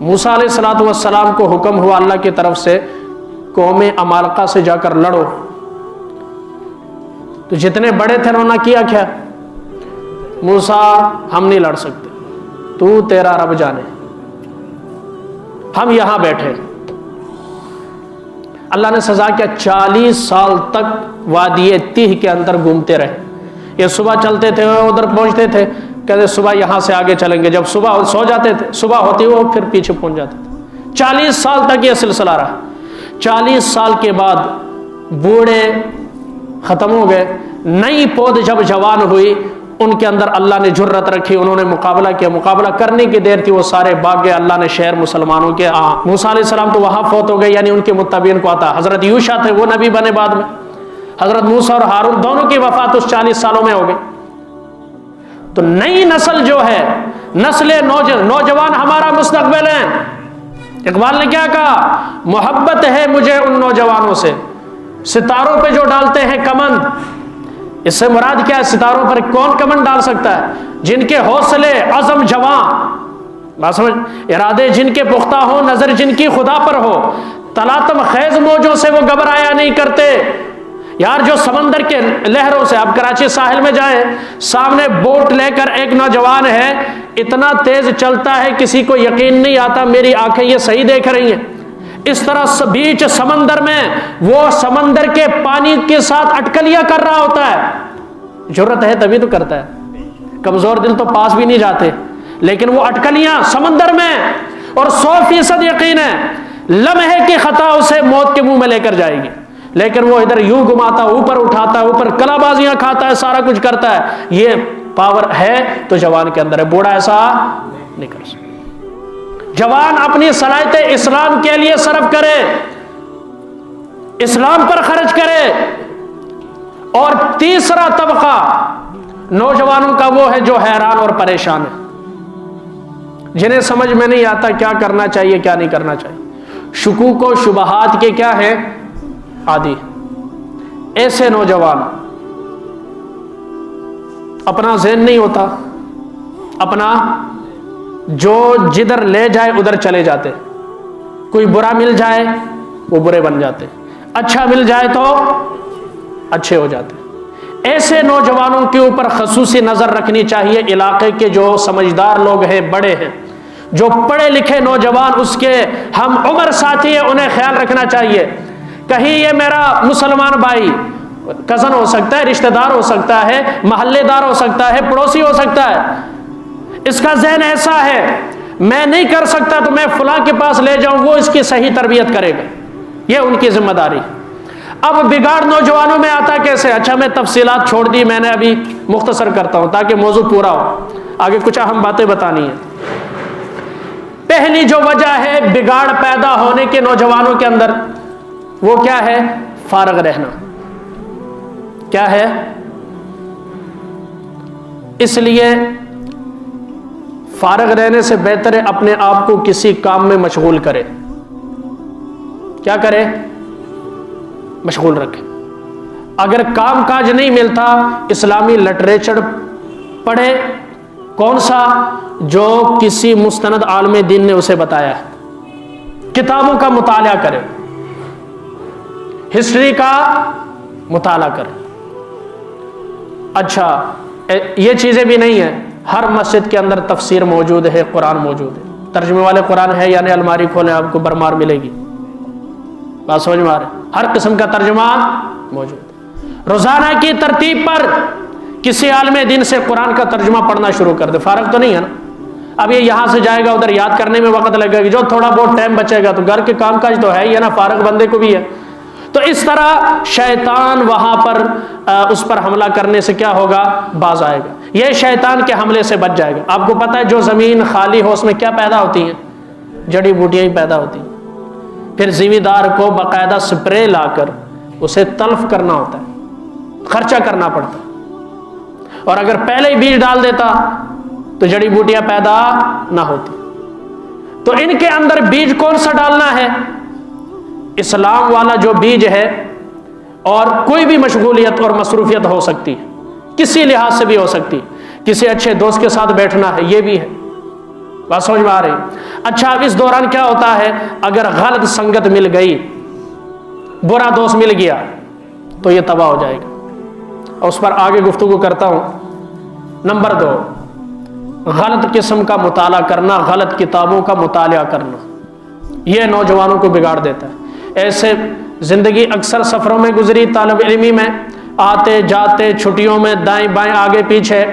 موسیٰ علیہ السلام کو حکم ہوا اللہ کی طرف سے، قوم عمالقہ سے جا کر لڑو، تو جتنے بڑے تھے انہوں نے کیا کیا؟ موسیٰ ہم نہیں لڑ سکتے، تو تیرا رب جانے، ہم یہاں بیٹھے۔ اللہ نے سزا کیا، 40 سال تک وادی تیہ کے اندر گھومتے رہے۔ یہ صبح چلتے تھے، ادھر پہنچتے تھے، کہتے صبح یہاں سے آگے چلیں گے، جب صبح سو جاتے تھے، صبح ہوتی وہ پھر پیچھے پہنچ جاتے تھے۔ 40 سال تک یہ سلسلہ رہا۔ 40 سال کے بعد بوڑھے ختم ہو گئے، نئی پود جب جوان ہوئی، ان کے اندر اللہ نے جرت رکھی، انہوں نے مقابلہ کیا، مقابلہ کرنے کی دیر تھی، وہ سارے بھاگ گئے، اللہ نے شہر مسلمانوں کے موسیٰ علیہ السلام تو وہاں فوت ہو گئے، یعنی ان کے متبعین کو آتا۔ حضرت یوشع تھے، وہ نبی بنے بعد میں، حضرت موسیٰ اور ہارون دونوں کی وفات اس 40 سالوں میں ہو گئی۔ تو نئی نسل جو ہے، نسل نوجوان ہمارا مستقبل ہے۔ اقبال نے کیا کہا؟ محبت ہے مجھے ان نوجوانوں سے ستاروں پہ جو ڈالتے ہیں کمند۔ اس سے مراد کیا ہے؟ ستاروں پر کون کمند ڈال سکتا ہے؟ جن کے حوصلے عزم جواں، بات سمجھ، ارادے جن کے پختہ ہو، نظر جن کی خدا پر ہو، تلاطم خیز موجوں سے وہ گھبرایا نہیں کرتے۔ یار جو سمندر کے لہروں سے، آپ کراچی ساحل میں جائیں، سامنے بوٹ لے کر ایک نوجوان ہے، اتنا تیز چلتا ہے کسی کو یقین نہیں آتا میری آنکھیں یہ صحیح دیکھ رہی ہیں۔ اس طرح بیچ سمندر میں وہ سمندر کے پانی کے ساتھ اٹکلیاں کر رہا ہوتا ہے۔ ضرورت ہے تبھی تو کرتا ہے، کمزور دل تو پاس بھی نہیں جاتے، لیکن وہ اٹکلیاں سمندر میں، اور 100% یقین ہے لمحے کی خطا اسے موت کے منہ میں لے کر جائے گی، لیکن وہ ادھر یوں گھماتا، اوپر اٹھاتا ہے، اوپر کلا بازیاں کھاتا ہے، سارا کچھ کرتا ہے۔ یہ پاور ہے تو جوان کے اندر ہے، بوڑھا ایسا نہیں کر سکتا۔ جوان اپنی صلاحیت اسلام کے لیے صرف کرے، اسلام پر خرچ کرے۔ اور تیسرا طبقہ نوجوانوں کا وہ ہے جو حیران اور پریشان ہے، جنہیں سمجھ میں نہیں آتا کیا کرنا چاہیے کیا نہیں کرنا چاہیے، شکوک و شبہات کے کیا ہے عادی۔ ایسے نوجوان اپنا ذہن نہیں ہوتا، اپنا جو جدھر لے جائے ادھر چلے جاتے، کوئی برا مل جائے وہ برے بن جاتے، اچھا مل جائے تو اچھے ہو جاتے۔ ایسے نوجوانوں کے اوپر خصوصی نظر رکھنی چاہیے۔ علاقے کے جو سمجھدار لوگ ہیں، بڑے ہیں، جو پڑھے لکھے نوجوان اس کے ہم عمر ساتھی ہیں، انہیں خیال رکھنا چاہیے۔ کہیں یہ میرا مسلمان بھائی، کزن ہو سکتا ہے، رشتہ دار ہو سکتا ہے، محلے دار ہو سکتا ہے، پڑوسی ہو سکتا ہے، اس کا ذہن ایسا ہے میں نہیں کر سکتا تو میں فلاں کے پاس لے جاؤں، وہ اس کی صحیح تربیت کرے گا، یہ ان کی ذمہ داری۔ اب بگاڑ نوجوانوں میں آتا کیسے؟ اچھا میں تفصیلات چھوڑ دی میں نے، ابھی مختصر کرتا ہوں تاکہ موضوع پورا ہو، آگے کچھ اہم باتیں بتانی ہیں۔ پہلی جو وجہ ہے بگاڑ پیدا ہونے کے نوجوانوں کے اندر، وہ کیا ہے؟ فارغ رہنا۔ کیا ہے؟ اس لیے فارغ رہنے سے بہتر ہے اپنے آپ کو کسی کام میں مشغول کرے۔ کیا کرے؟ مشغول رکھے۔ اگر کام کاج نہیں ملتا، اسلامی لٹریچر پڑھے، کون سا؟ جو کسی مستند عالم دین نے اسے بتایا ہے، کتابوں کا مطالعہ کرے، ہسٹری کا مطالعہ کرے۔ اچھا یہ چیزیں بھی نہیں ہیں، ہر مسجد کے اندر تفسیر موجود ہے، قرآن موجود ہے، ترجمے والے قرآن ہے، یعنی الماری کھولیں آپ کو برمار ملے گی، بات سمجھ میں آ رہے؟ ہر قسم کا ترجمہ موجود ہے۔ روزانہ کی ترتیب پر کسی عالم دین سے قرآن کا ترجمہ پڑھنا شروع کر دے، فارغ تو نہیں ہے نا؟ اب یہ یہاں سے جائے گا ادھر یاد کرنے میں وقت لگے گا، جو تھوڑا بہت ٹائم بچے گا تو گھر کے کام کاج تو ہے ہی ہے نا، فارغ بندے کو بھی ہے۔ تو اس طرح شیطان وہاں پر اس پر حملہ کرنے سے کیا ہوگا؟ باز آئے گا، یہ شیطان کے حملے سے بچ جائے گا۔ آپ کو پتہ ہے جو زمین خالی ہو اس میں کیا پیدا ہوتی ہیں؟ جڑی بوٹیاں ہی پیدا ہوتی ہیں۔ پھر زمیندار کو باقاعدہ سپرے لا کر اسے تلف کرنا ہوتا ہے، خرچہ کرنا پڑتا ہے، اور اگر پہلے ہی بیج ڈال دیتا تو جڑی بوٹیاں پیدا نہ ہوتی۔ تو ان کے اندر بیج کون سا ڈالنا ہے؟ اسلام والا جو بیج ہے، اور کوئی بھی مشغولیت اور مصروفیت ہو سکتی ہے، کسی لحاظ سے بھی ہو سکتی ہے، کسی اچھے دوست کے ساتھ بیٹھنا ہے، یہ بھی ہے، بات سمجھ میں آ رہی؟ اچھا اب اس دوران کیا ہوتا ہے؟ اگر غلط سنگت مل گئی، برا دوست مل گیا تو یہ تباہ ہو جائے گا، اور اس پر آگے گفتگو کرتا ہوں۔ نمبر 2، غلط قسم کا مطالعہ کرنا، غلط کتابوں کا مطالعہ کرنا، یہ نوجوانوں کو بگاڑ دیتا ہے۔ ایسے زندگی اکثر سفروں میں گزری، طالب علمی میں آتے جاتے، چھٹیوں میں دائیں بائیں آگے پیچھے،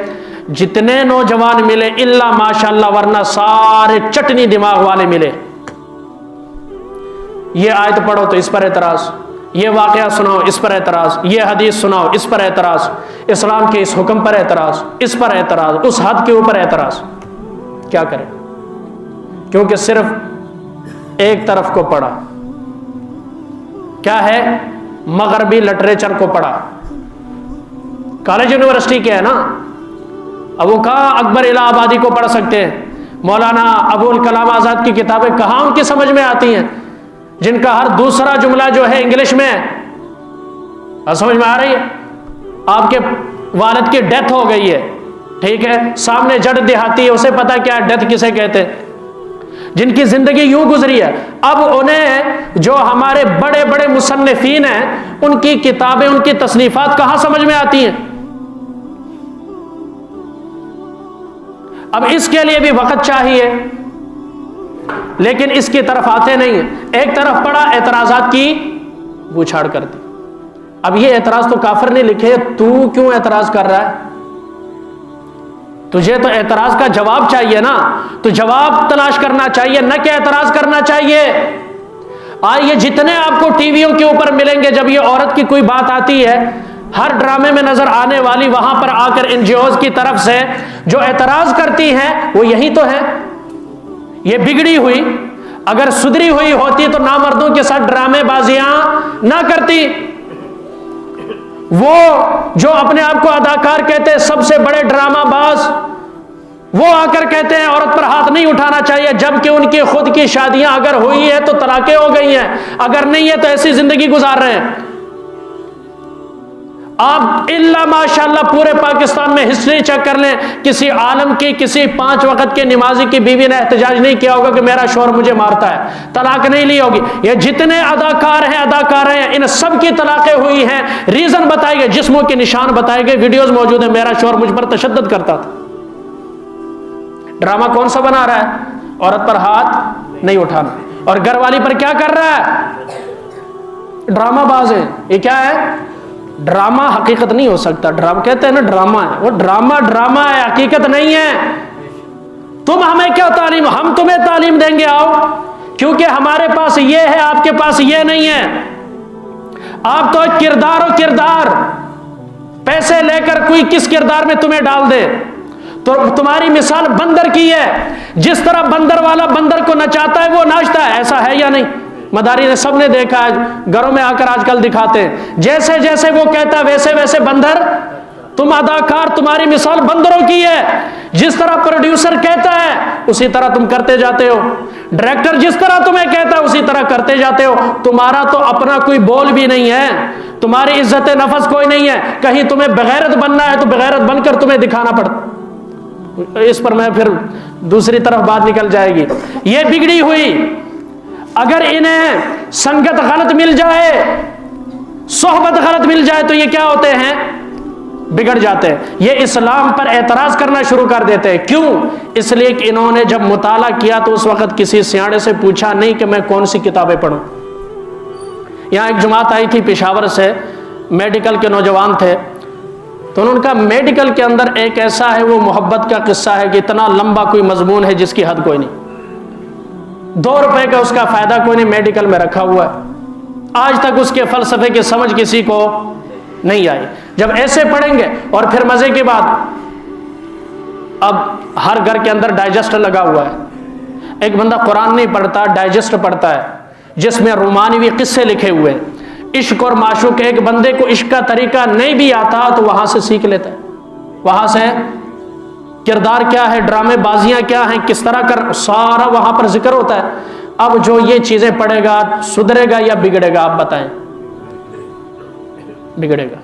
جتنے نوجوان ملے الا ماشاءاللہ، ورنہ سارے چٹنی دماغ والے ملے۔ یہ آیت پڑھو تو اس پر اعتراض، یہ واقعہ سناؤ اس پر اعتراض، یہ حدیث سناؤ اس پر اعتراض، اسلام کے اس حکم پر اعتراض، اس پر اعتراض، اس حد کے اوپر اعتراض۔ کیا کریں؟ کیونکہ صرف ایک طرف کو پڑھا، کیا ہے؟ مغربی لٹریچر کو پڑھا۔ کالج یونیورسٹی کیا ہے نا، اب وہ کہاں اکبر الہ آبادی کو پڑھ سکتے ہیں؟ مولانا ابوالکلام آزاد کی کتابیں کہاں ان کی سمجھ میں آتی ہیں، جن کا ہر دوسرا جملہ جو ہے انگلش میں ہے؟ سمجھ میں آ رہی ہے؟ آپ کے والد کی ڈیتھ ہو گئی ہے، ٹھیک ہے، سامنے جڑ دیہاتی ہے، اسے پتا کیا ڈیتھ کسے کہتے ہیں، جن کی زندگی یوں گزری ہے، اب انہیں جو ہمارے بڑے بڑے مصنفین ہیں ان کی کتابیں، ان کی تصنیفات کہاں سمجھ میں آتی ہیں؟ اب اس کے لیے بھی وقت چاہیے، لیکن اس کی طرف آتے نہیں ہیں۔ ایک طرف پڑا اعتراضات کی بوچھاڑ کر دی۔ اب یہ اعتراض تو کافر نے لکھے، تو کیوں اعتراض کر رہا ہے؟ تجھے تو اعتراض کا جواب چاہیے نا، تو جواب تلاش کرنا چاہیے، نہ کہ اعتراض کرنا چاہیے۔ یہ جتنے آپ کو ٹی ویوں کے اوپر ملیں گے، جب یہ عورت کی کوئی بات آتی ہے، ہر ڈرامے میں نظر آنے والی وہاں پر آ کر این جی اوز کی طرف سے جو اعتراض کرتی ہیں وہ یہی تو ہے۔ یہ بگڑی ہوئی اگر سدھری ہوئی ہوتی تو نامردوں کے ساتھ ڈرامے بازیاں نہ کرتی۔ وہ جو اپنے آپ کو اداکار کہتے ہیں، سب سے بڑے ڈرامہ باز، وہ آ کر کہتے ہیں عورت پر ہاتھ نہیں اٹھانا چاہیے، جبکہ ان کی خود کی شادیاں اگر ہوئی ہے تو طلاقیں ہو گئی ہیں، اگر نہیں ہے تو ایسی زندگی گزار رہے ہیں۔ آپ الا ماشاءاللہ پورے پاکستان میں ہسٹری چیک کر لیں، کسی عالم کی، کسی 5 وقت کے نمازی کی بیوی نے احتجاج نہیں کیا ہوگا کہ میرا شوہر مجھے مارتا ہے، طلاق نہیں لی ہوگی۔ یہ جتنے اداکار ہیں ان سب کی طلاقیں ہوئی ہیں، ریزن بتائے گئے، جسموں کے نشان بتائے گئے، ویڈیوز موجود ہیں، میرا شوہر مجھ پر تشدد کرتا تھا۔ ڈرامہ کون سا بنا رہا ہے؟ عورت پر ہاتھ نہیں اٹھانا، اور گھر والی پر کیا کر رہا ہے؟ ڈرامہ باز ہے۔ یہ کیا ہے؟ ڈرامہ حقیقت نہیں ہو سکتا۔ ڈرامہ کہتے ہیں نا، ڈرامہ ہے، وہ ڈرامہ ہے، حقیقت نہیں ہے۔ تم ہمیں کیا تعلیم، ہم تمہیں تعلیم دیں گے، آؤ، کیونکہ ہمارے پاس یہ ہے، آپ کے پاس یہ نہیں ہے۔ آپ تو کردار پیسے لے کر کوئی کس کردار میں تمہیں ڈال دے، تو تمہاری مثال بندر کی ہے، جس طرح بندر والا بندر کو نچاتا ہے وہ ناچتا ہے، ایسا ہے یا نہیں؟ مداری نے سب نے دیکھا ہے، گھروں میں آ کر آج کل دکھاتے ہیں، جیسے جیسے وہ کہتا ہے ویسے ویسے بندر۔ تم اداکار، تمہاری مثال بندروں کی ہے، جس طرح پروڈیوسر کہتا ہے اسی طرح تم کرتے جاتے ہو، ڈائریکٹر جس طرح تمہیں کہتا ہے اسی طرح کرتے جاتے ہو۔ تمہارا تو اپنا کوئی بول بھی نہیں ہے، تمہاری عزت نفس کوئی نہیں ہے، کہیں تمہیں بغیرت بننا ہے تو بغیرت بن کر تمہیں دکھانا پڑتا۔ اس پر میں پھر دوسری طرف بات نکل جائے گی۔ یہ بگڑی ہوئی اگر انہیں سنگت غلط مل جائے، صحبت غلط مل جائے تو یہ کیا ہوتے ہیں؟ بگڑ جاتے ہیں۔ یہ اسلام پر اعتراض کرنا شروع کر دیتے ہیں۔ کیوں؟ اس لیے کہ انہوں نے جب مطالعہ کیا تو اس وقت کسی سیاڑے سے پوچھا نہیں کہ میں کون سی کتابیں پڑھوں۔ یہاں ایک جماعت آئی تھی پشاور سے، میڈیکل کے نوجوان تھے، تو انہوں نے کہا میڈیکل کے اندر ایک ایسا ہے، وہ محبت کا قصہ ہے کہ اتنا لمبا کوئی مضمون ہے جس کی حد کوئی نہیں، 2 روپے کا اس کا فائدہ کوئی نہیں، میڈیکل میں رکھا ہوا ہے۔ آج تک اس کے فلسفے کی سمجھ کسی کو نہیں آئی۔ جب ایسے پڑھیں گے، اور پھر مزے کی بات، اب ہر گھر کے اندر ڈائجسٹ لگا ہوا ہے، ایک بندہ قرآن نہیں پڑھتا، ڈائجسٹ پڑھتا ہے جس میں رومانوی قصے لکھے ہوئے ہیں، عشق اور معشوق۔ ایک بندے کو عشق کا طریقہ نہیں بھی آتا تو وہاں سے سیکھ لیتا ہے، وہاں سے کردار کیا ہے، ڈرامے بازیاں کیا ہیں، کس طرح کر، سارا وہاں پر ذکر ہوتا ہے۔ اب جو یہ چیزیں پڑھے گا سدھرے گا یا بگڑے گا؟ آپ بتائیں۔ بگڑے گا۔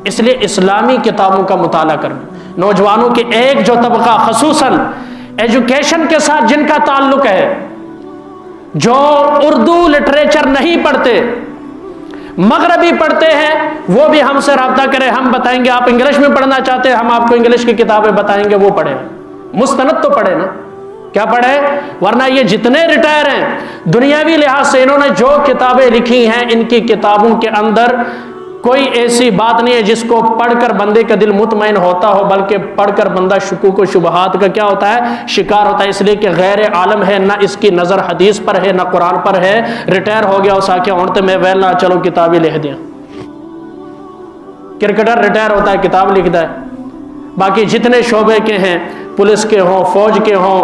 اس لیے اسلامی کتابوں کا مطالعہ کرنا، نوجوانوں کے ایک جو طبقہ خصوصاً ایجوکیشن کے ساتھ جن کا تعلق ہے، جو اردو لٹریچر نہیں پڑھتے، مغربی پڑھتے ہیں، وہ بھی ہم سے رابطہ کریں، ہم بتائیں گے۔ آپ انگلش میں پڑھنا چاہتے ہیں، ہم آپ کو انگلش کی کتابیں بتائیں گے، وہ پڑھیں۔ مستند تو پڑھے نا، کیا پڑھے؟ ورنہ یہ جتنے ریٹائر ہیں دنیاوی لحاظ سے، انہوں نے جو کتابیں لکھی ہیں، ان کی کتابوں کے اندر کوئی ایسی بات نہیں ہے جس کو پڑھ کر بندے کا دل مطمئن ہوتا ہو، بلکہ پڑھ کر بندہ شکوک و شبہات کا کیا ہوتا ہے؟ شکار ہوتا ہے، اس لیے کہ غیر عالم ہے، نہ اس کی نظر حدیث پر ہے، نہ قرآن پر ہے، ریٹائر ہو گیا اس آکے اونتے میں ویلنا، چلو کتابیں لکھ دیا۔ کرکٹر ریٹائر ہوتا ہے، کتاب لکھتا ہے۔ باقی جتنے شعبے کے ہیں، پولیس کے ہوں، فوج کے ہوں،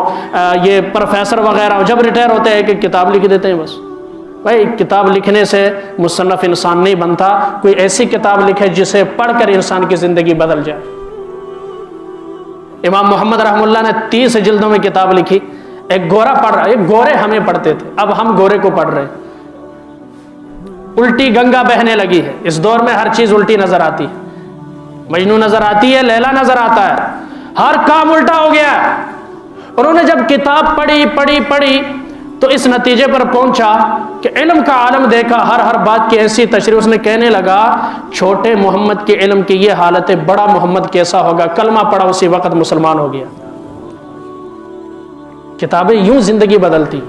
یہ پروفیسر وغیرہ ہوں، جب ریٹائر ہوتے ہیں کہ کتاب لکھ دیتے ہیں بس۔ بھائی کتاب لکھنے سے مصنف انسان نہیں بنتا، کوئی ایسی کتاب لکھے جسے پڑھ کر انسان کی زندگی بدل جائے۔ امام محمد رحمہ اللہ نے 30 جلدوں میں کتاب لکھی. ایک گورا پڑھ رہا ہے، ایک گورے ہمیں پڑھتے تھے، اب ہم گورے کو پڑھ رہے ہیں. الٹی گنگا بہنے لگی ہے. اس دور میں ہر چیز الٹی نظر آتی ہے. مجنو نظر آتی ہے، لیلا نظر آتا ہے، ہر کام الٹا ہو گیا. انہوں نے جب کتاب پڑھی تو اس نتیجے پر پہنچا کہ علم کا عالم دیکھا، ہر بات کی ایسی تشریح. اس نے کہنے لگا چھوٹے محمد کے علم کی یہ حالت ہے، بڑا محمد کیسا ہوگا؟ کلمہ پڑھا اسی وقت مسلمان ہو گیا. کتابیں یوں زندگی بدلتی.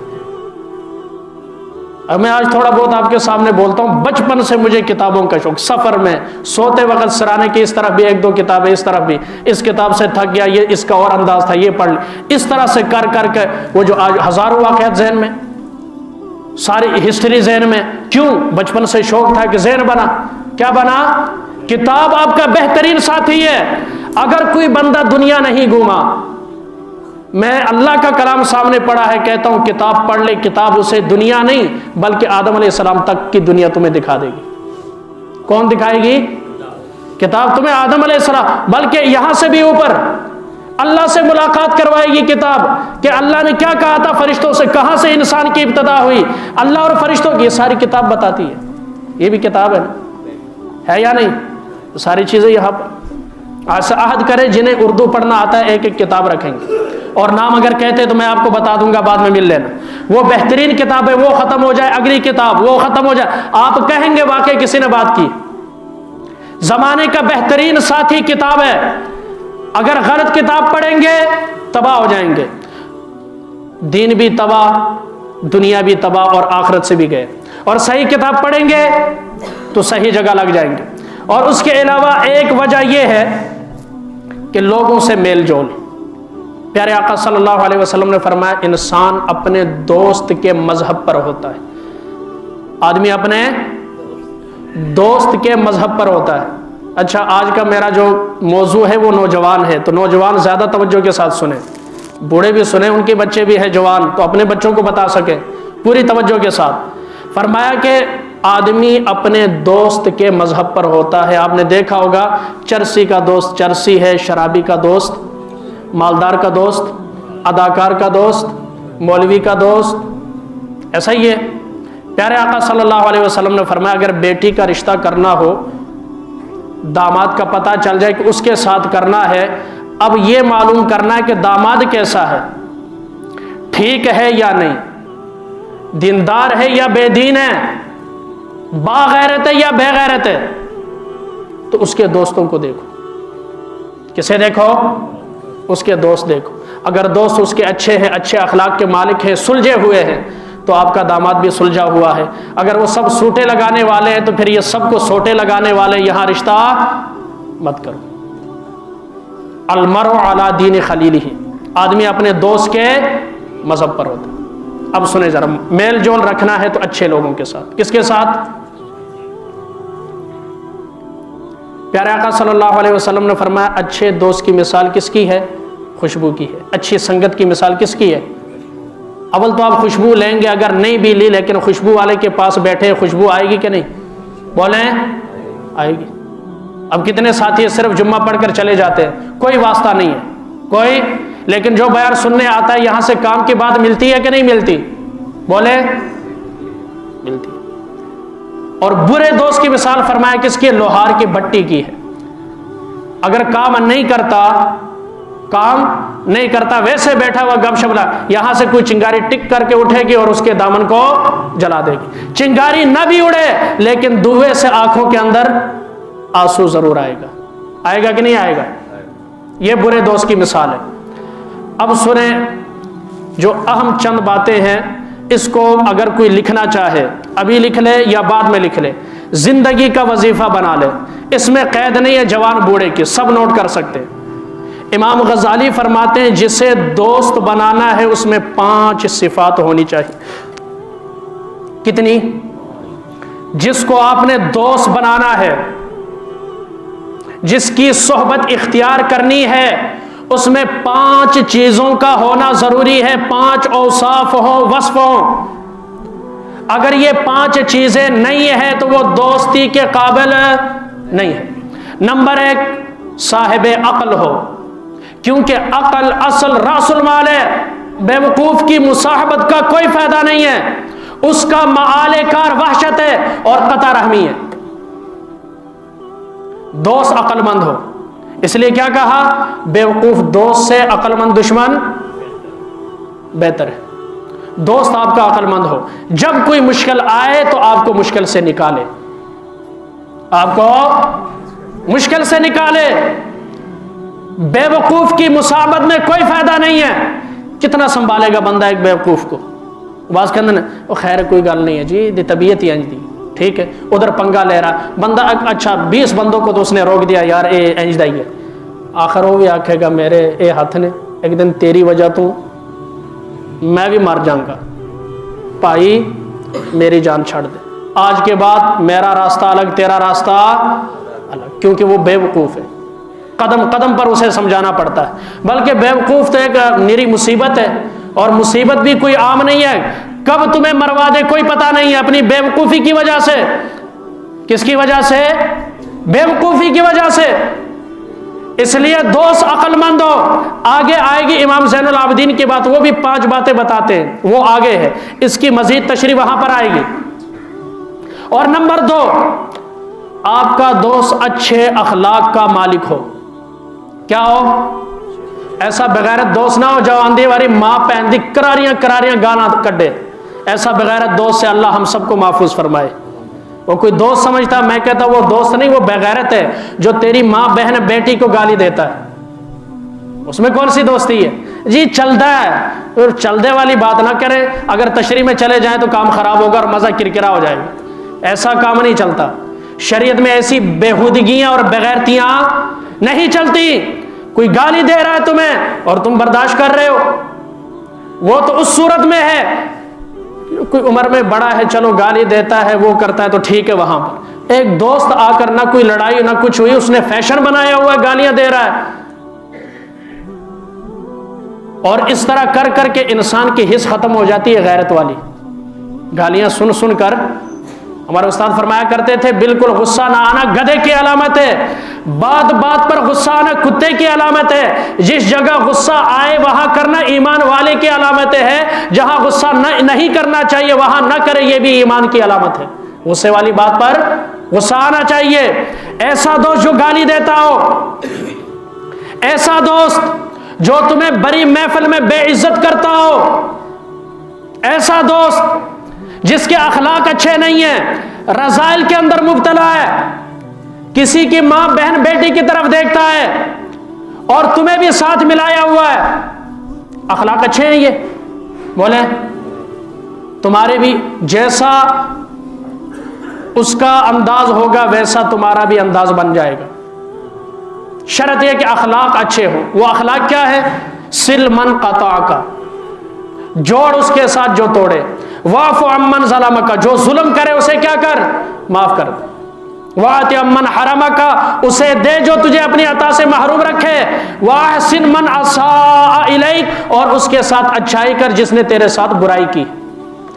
اب میں آج تھوڑا بہت آپ کے سامنے بولتا ہوں. بچپن سے مجھے کتابوں کا شوق، سفر میں سوتے وقت سرانے کی اس طرف بھی 1-2 کتابیں، اس طرف بھی، اس کتاب سے تھک گیا، یہ اس کا اور انداز تھا، یہ پڑھ لی. اس طرح سے کر کے وہ جو آج ہزاروں واقعات ذہن میں، ساری ہسٹری ذہن میں. کیوں؟ بچپن سے شوق تھا کہ ذہن بنا. کیا بنا؟ کتاب آپ کا بہترین ساتھی ہے. اگر کوئی بندہ دنیا نہیں گھوما، میں اللہ کا کلام سامنے پڑھا ہے، کہتا ہوں کتاب پڑھ لے. کتاب اسے دنیا نہیں بلکہ آدم علیہ السلام تک کی دنیا تمہیں دکھا دے گی. کون دکھائے گی؟ کتاب تمہیں آدم علیہ السلام، بلکہ یہاں سے بھی اوپر اللہ سے ملاقات کروائے گی کتاب کہ اللہ نے کیا کہا تھا فرشتوں سے، کہاں سے انسان کی ابتدا ہوئی، اللہ اور فرشتوں کی. یہ ساری کتاب بتاتی ہے. یہ بھی کتاب ہے نا، ہے یا نہیں؟ ساری چیزیں یہاں پر. عہد کرے جنہیں اردو پڑھنا آتا ہے ایک کتاب رکھیں گے. اور نام اگر کہتے تو میں آپ کو بتا دوں گا، بعد میں مل لینا. وہ بہترین کتاب ہے، وہ ختم ہو جائے اگلی کتاب، وہ ختم ہو جائے، آپ کہیں گے واقعی کسی نے بات کی. زمانے کا بہترین ساتھی کتاب ہے. اگر غلط کتاب پڑھیں گے تباہ ہو جائیں گے. دین بھی تباہ، دنیا بھی تباہ، اور آخرت سے بھی گئے. اور صحیح کتاب پڑھیں گے تو صحیح جگہ لگ جائیں گے. اور اس کے علاوہ ایک وجہ یہ ہے کہ لوگوں سے میل جول. پیارے آقا صلی اللہ علیہ وسلم نے فرمایا انسان اپنے دوست کے مذہب پر ہوتا ہے. آدمی اپنے دوست کے مذہب پر ہوتا ہے. اچھا، آج کا میرا جو موضوع ہے وہ نوجوان ہے، تو نوجوان زیادہ توجہ کے ساتھ سنیں، بوڑھے بھی سنیں، ان کے بچے بھی ہیں جوان، تو اپنے بچوں کو بتا سکیں پوری توجہ کے ساتھ. فرمایا کہ آدمی اپنے دوست کے مذہب پر ہوتا ہے. آپ نے دیکھا ہوگا چرسی کا دوست چرسی ہے، شرابی کا دوست مالدار کا دوست، اداکار کا دوست مولوی کا دوست، ایسا ہی ہے. پیارے آقا صلی اللہ علیہ وسلم نے فرمایا اگر بیٹی کا رشتہ کرنا ہو، داماد کا پتہ چل جائے کہ اس کے ساتھ کرنا ہے، اب یہ معلوم کرنا ہے کہ داماد کیسا ہے، ٹھیک ہے یا نہیں، دیندار ہے یا بے دین ہے، باغیرت ہے یا بے غیرت ہے. تو اس کے دوستوں کو دیکھو. کسے دیکھو؟ اس کے دوست دیکھو. اگر دوست اس کے اچھے ہیں، اچھے اخلاق کے مالک ہیں، سلجھے ہوئے ہیں، تو آپ کا داماد بھی سلجھا ہوا ہے. اگر وہ سب سوٹے لگانے والے ہیں تو پھر یہ سب کو سوٹے لگانے والے یہاں رشتہ مت کرو. المرء علی دین خلیلہ، آدمی اپنے دوست کے مذہب پر ہوتا ہے. اب سنیں ذرا، میل جول رکھنا ہے تو اچھے لوگوں کے ساتھ. کس کے ساتھ؟ پیارے آقا صلی اللہ علیہ وسلم نے فرمایا اچھے دوست کی مثال کس کی ہے؟ خوشبو کی ہے. اچھی سنگت کی مثال کس کی ہے؟ اول تو آپ خوشبو لیں گے، اگر نہیں بھی لی لیکن خوشبو والے کے پاس بیٹھے، خوشبو آئے گی کہ نہیں؟ بولیں آئے گی. اب کتنے ساتھی صرف جمعہ پڑھ کر چلے جاتے ہیں، کوئی واسطہ نہیں ہے کوئی، لیکن جو بیان سننے آتا ہے یہاں سے کام کی بات ملتی ہے کہ نہیں ملتی؟ بولیں ملتی. اور برے دوست کی مثال فرمایا کس کی؟ لوہار کی بھٹی کی ہے. اگر کام نہیں کرتا ویسے بیٹھا ہوا گپ شپ، یہاں سے کوئی چنگاری ٹک کر کے اٹھے گی اور اس کے دامن کو جلا دے گی. چنگاری نہ بھی اڑے لیکن دھوئے سے آنکھوں کے اندر آنسو ضرور آئے گا. آئے گا کہ نہیں آئے گا؟ یہ برے دوست کی مثال ہے. اب سنیں جو اہم چند باتیں ہیں، اس کو اگر کوئی لکھنا چاہے ابھی لکھ لے یا بعد میں لکھ لے، زندگی کا وظیفہ بنا لے. اس میں قید نہیں ہے جوان بوڑھے کی، سب نوٹ کر سکتے ہیں. امام غزالی فرماتے ہیں جسے دوست بنانا ہے اس میں 5 صفات ہونی چاہیے. کتنی؟ جس کو آپ نے دوست بنانا ہے، جس کی صحبت اختیار کرنی ہے، اس میں 5 چیزوں کا ہونا ضروری ہے. 5 اوصاف ہوں، وصف ہوں. اگر یہ 5 چیزیں نہیں ہیں تو وہ دوستی کے قابل نہیں ہے. نمبر 1، صاحب عقل ہو. کیونکہ عقل اصل راس المال ہے. بیوقوف کی مصاحبت کا کوئی فائدہ نہیں ہے، اس کا مآل کار وحشت ہے اور قطع رحمی ہے. دوست عقل مند ہو، اس لیے کیا کہا؟ بیوقوف دوست سے عقل مند دشمن بہتر ہے. دوست آپ کا عقل مند ہو، جب کوئی مشکل آئے تو آپ کو مشکل سے نکالے، آپ کو مشکل سے نکالے. بیوقوف کی مصاحبت میں کوئی فائدہ نہیں ہے. کتنا سنبھالے گا بندہ ایک بیوقوف کو؟ باز کہندے وہ خیر کوئی گل نہیں ہے جی، دی طبیعت ہی انج دی، ٹھیک ہے. ادھر پنگا لے رہا بندہ، اچھا 20 بندوں کو تو اس نے روک دیا یار اے انج دا ہی ہے. آخر وہ بھی آکھے گا میرے اے ہاتھ نے، ایک دن تیری وجہ تو میں بھی مر جاؤں گا، بھائی میری جان چھڑ دے، آج کے بعد میرا راستہ الگ تیرا راستہ الگ. کیونکہ وہ بیوقوف ہے، قدم قدم پر اسے سمجھانا پڑتا ہے. بلکہ بیوقوف تو ایک میری مصیبت ہے، اور مصیبت بھی کوئی عام نہیں ہے، کب تمہیں مروا دے کوئی پتہ نہیں ہے، اپنی بیوقوفی کی وجہ سے. کس کی وجہ سے؟ بیوقوفی کی وجہ سے. اس لیے دوست عقل مند ہو. آگے آئے گی امام زین العابدین کی بات، وہ بھی 5 باتیں بتاتے ہیں، وہ آگے ہے، اس کی مزید تشریح وہاں پر آئے گی. اور نمبر 2، آپ کا دوست اچھے اخلاق کا مالک ہو. کیا ہو؟ ایسا بغیرت دوست نہ ہو جو آندھی والی ماں پہن دی کراریاں کراریاں گانا کڈے. ایسا بغیرت دوست سے اللہ ہم سب کو محفوظ فرمائے. وہ کوئی دوست سمجھتا، میں کہتا وہ دوست نہیں، وہ بغیرت ہے جو تیری ماں بہن بیٹی کو گالی دیتا ہے. اس میں کون سی دوستی ہے جی؟ چلتا ہے، چلدے والی بات نہ کرے. اگر تشریح میں چلے جائیں تو کام خراب ہوگا اور مزہ کرکرا ہو جائے گا. ایسا کام نہیں چلتا. شریعت میں ایسی بےہودگیاں اور بغیرتیاں نہیں چلتی. کوئی گالی دے رہا ہے تمہیں اور تم برداشت کر رہے ہو، وہ تو اس صورت میں ہے کوئی عمر میں بڑا ہے، چلو گالی دیتا ہے وہ کرتا ہے تو ٹھیک ہے. وہاں پر ایک دوست آ کر نہ کوئی لڑائی نہ کچھ ہوئی، اس نے فیشن بنایا ہوا ہے، گالیاں دے رہا ہے. اور اس طرح کر کر کے انسان کی حس ختم ہو جاتی ہے غیرت والی. گالیاں سن سن کر، ہمارے استاد فرمایا کرتے تھے بالکل غصہ نہ آنا گدھے کی علامت ہے، بات بات پر غصہ آنا کتے کی علامت ہے. جس جگہ غصہ آئے وہاں کرنا ایمان والے کی علامت ہے، جہاں غصہ نہیں کرنا چاہیے وہاں نہ کرے، یہ بھی ایمان کی علامت ہے. غصے والی بات پر غصہ آنا چاہیے. ایسا دوست جو گالی دیتا ہو، ایسا دوست جو تمہیں بڑی محفل میں بے عزت کرتا ہو، ایسا دوست جس کے اخلاق اچھے نہیں ہیں، رذائل کے اندر مبتلا ہے، کسی کی ماں بہن بیٹی کی طرف دیکھتا ہے اور تمہیں بھی ساتھ ملایا ہوا ہے. اخلاق اچھے ہیں یہ؟ بولے تمہارے بھی جیسا اس کا انداز ہوگا ویسا تمہارا بھی انداز بن جائے گا. شرط یہ کہ اخلاق اچھے ہوں. وہ اخلاق کیا ہے؟ سل من قطع کا، جوڑ اس کے ساتھ جو توڑے. واعف عمن ظلمک، جو ظلم کرے اسے کیا کر؟ معاف کر دے. واعط عمن حرمک، اسے دے جو تجھے اپنی عطا سے محروم رکھے. واحسن من اساء الیک، اور اس کے ساتھ اچھائی کر جس نے تیرے ساتھ برائی کی.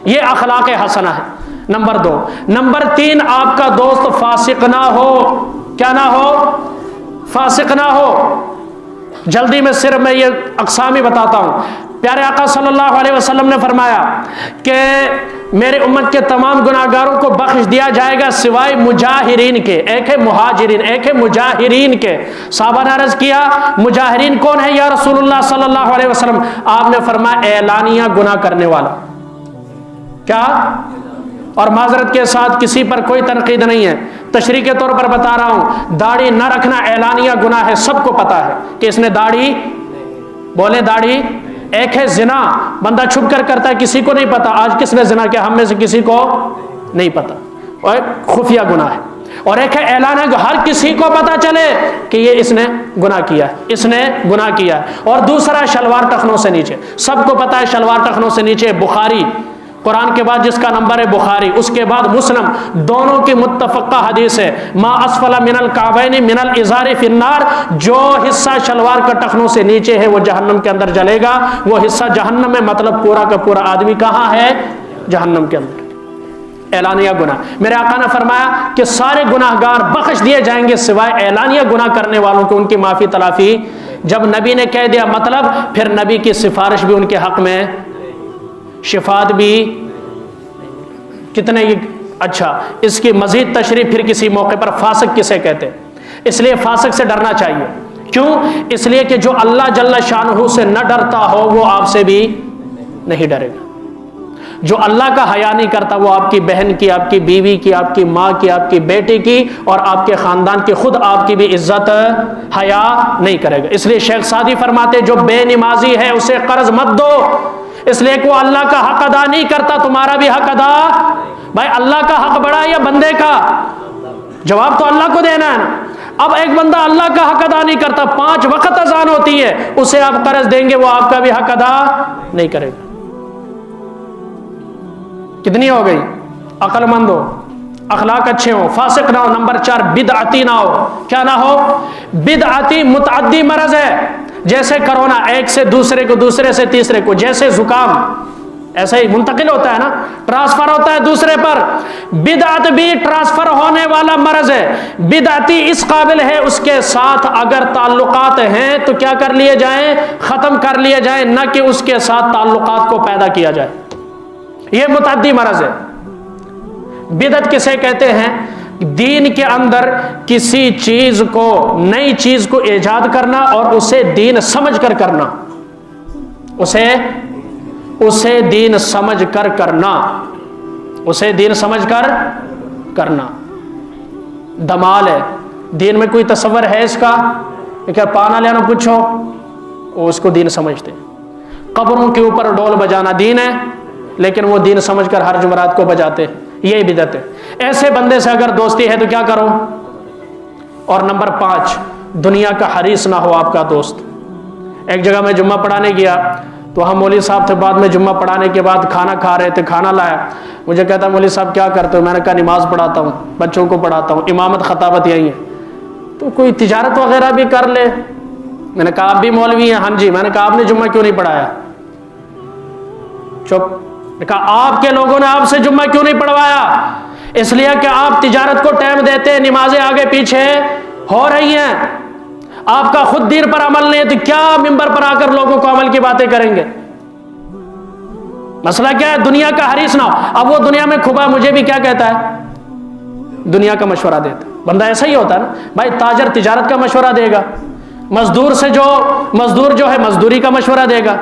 یہ اخلاق حسنہ ہے. نمبر 2. نمبر 3، آپ کا دوست فاسق نہ ہو. کیا نہ ہو؟ فاسق نہ ہو. جلدی میں صرف میں یہ اقسام ہی بتاتا ہوں. پیارے آقا صلی اللہ علیہ وسلم نے فرمایا کہ میرے امت کے تمام گناہگاروں کو بخش دیا جائے گا سوائے مجاہرین کے. ایک ہے مہاجرین، ایک ہے مجاہرین کے. صحابہ نے عرض کیا مجاہرین کون ہے یا رسول اللہ صلی اللہ علیہ وسلم؟ آپ نے فرمایا اعلانیہ گناہ کرنے والا. کیا؟ اور معذرت کے ساتھ کسی پر کوئی تنقید نہیں ہے، تشریح کے طور پر بتا رہا ہوں، داڑھی نہ رکھنا اعلانیہ گناہ ہے. سب کو پتا ہے کہ اس نے داڑھی، بولے داڑھی. ایک ہے زنا، بندہ چھپ کر کرتا ہے، کسی کو نہیں پتا. آج کس نے زنا کیا؟ ہم میں سے کسی کو نہیں پتا، اور خفیہ گناہ ہے. اور ایک ہے اعلان ہے جو ہر کسی کو پتا چلے کہ یہ اس نے گناہ کیا ہے، اس نے گناہ کیا ہے. اور دوسرا شلوار ٹخنوں سے نیچے. سب کو پتا ہے شلوار ٹخنوں سے نیچے. بخاری قرآن کے بعد جس کا نمبر ہے بخاری، اس کے بعد مسلم، دونوں کی متفقہ حدیث ہے ما اسفل من الکعبین من الازار فی النار. جو حصہ شلوار کا ٹخنوں سے نیچے ہے وہ جہنم کے اندر جلے گا. وہ حصہ جہنم میں، مطلب پورا کا پورا آدمی کہاں ہے؟ جہنم کے اندر. اعلانیہ گناہ. میرے آقا نے فرمایا کہ سارے گناہگار بخش دیے جائیں گے سوائے اعلانیہ گناہ کرنے والوں کو، ان کی معافی تلافی جب نبی نے کہہ دیا مطلب پھر نبی کی سفارش بھی ان کے حق میں، شفاعت بھی کتنے. اچھا اس کی مزید تشریح پھر کسی موقع پر فاسق کسے کہتے ہیں. اس لیے فاسق سے ڈرنا چاہیے. کیوں؟ اس لیے کہ جو اللہ جل شانہ سے نہ ڈرتا ہو وہ آپ سے بھی نہیں ڈرے گا. جو اللہ کا حیا نہیں کرتا وہ آپ کی بہن کی، آپ کی بیوی کی، آپ کی ماں کی، آپ کی بیٹی کی اور آپ کے خاندان کی، خود آپ کی بھی عزت حیا نہیں کرے گا. اس لیے شیخ سعدی فرماتے جو بے نمازی ہے اسے قرض مت دو، اس لیے کہ وہ اللہ کا حق ادا نہیں کرتا، تمہارا بھی حق ادا. بھائی اللہ کا حق بڑا ہے یا بندے کا؟ جواب تو اللہ کو دینا ہے نا. اب ایک بندہ اللہ کا حق ادا نہیں کرتا، 5 وقت اذان ہوتی ہے، اسے آپ قرض دیں گے وہ آپ کا بھی حق ادا نہیں کرے گا. کتنی ہو گئی؟ عقل مند ہو، اخلاق اچھے ہو، فاسق نہ ہو. نمبر 4 بدعتی نہ ہو. کیا نہ ہو؟ بدعتی متعدی مرض ہے. جیسے کرونا ایک سے دوسرے کو، دوسرے سے تیسرے کو، جیسے زکام ایسا ہی منتقل ہوتا ہے نا، ٹرانسفر ہوتا ہے دوسرے پر. بدعت بھی ٹرانسفر ہونے والا مرض ہے. بدعتی اس قابل ہے اس کے ساتھ اگر تعلقات ہیں تو کیا کر لیے جائیں؟ ختم کر لیے جائیں، نہ کہ اس کے ساتھ تعلقات کو پیدا کیا جائے. یہ متعدی مرض ہے. بدعت کسے کہتے ہیں؟ دین کے اندر کسی چیز کو، نئی چیز کو ایجاد کرنا اور اسے دین سمجھ کر کرنا، اسے دین سمجھ کر کرنا، اسے دین سمجھ کر کرنا. دمال ہے. دین میں کوئی تصور ہے اس کا؟ کیا پانا لینا پوچھو وہ اس کو دین سمجھتے. قبروں کے اوپر ڈول بجانا دین ہے، لیکن وہ دین سمجھ کر ہر جمعرات کو بجاتے. یہ بدعت ہے. ایسے بندے سے اگر دوستی ہے تو کیا کرو؟ اور نمبر 5 دنیا کا حریص نہ ہو آپ کا دوست. ایک جگہ میں جمعہ پڑھانے گیا تو ہم مولوی صاحب تھے، بعد میں جمعہ پڑھانے کے بعد کھانا کھا رہے تھے، کھانا لایا، مجھے کہتا مولوی صاحب کیا کرتے ہو؟ میں نے کہا نماز پڑھاتا ہوں، بچوں کو پڑھاتا ہوں، امامت خطابت یہی ہے. تو کوئی تجارت وغیرہ بھی کر لے. میں نے کہا آپ بھی مولوی ہیں؟ ہاں جی. میں نے کہا آپ نے جمعہ کیوں نہیں پڑھایا؟ چپ. کہا آپ کے لوگوں نے آپ سے جمعہ کیوں نہیں پڑھوایا؟ اس لیے کہ آپ تجارت کو ٹائم دیتے ہیں، نمازیں آگے پیچھے ہو رہی ہیں، آپ کا خود دین پر عمل نہیں ہے، تو کیا ممبر پر آ کر لوگوں کو عمل کی باتیں کریں گے؟ مسئلہ کیا ہے؟ دنیا کا حریص نہ ہو. اب وہ دنیا میں کھپا مجھے بھی کیا کہتا ہے؟ دنیا کا مشورہ دیتا. بندہ ایسا ہی ہوتا ہے نا بھائی. تاجر تجارت کا مشورہ دے گا، مزدور جو ہے مزدوری کا مشورہ دے گا.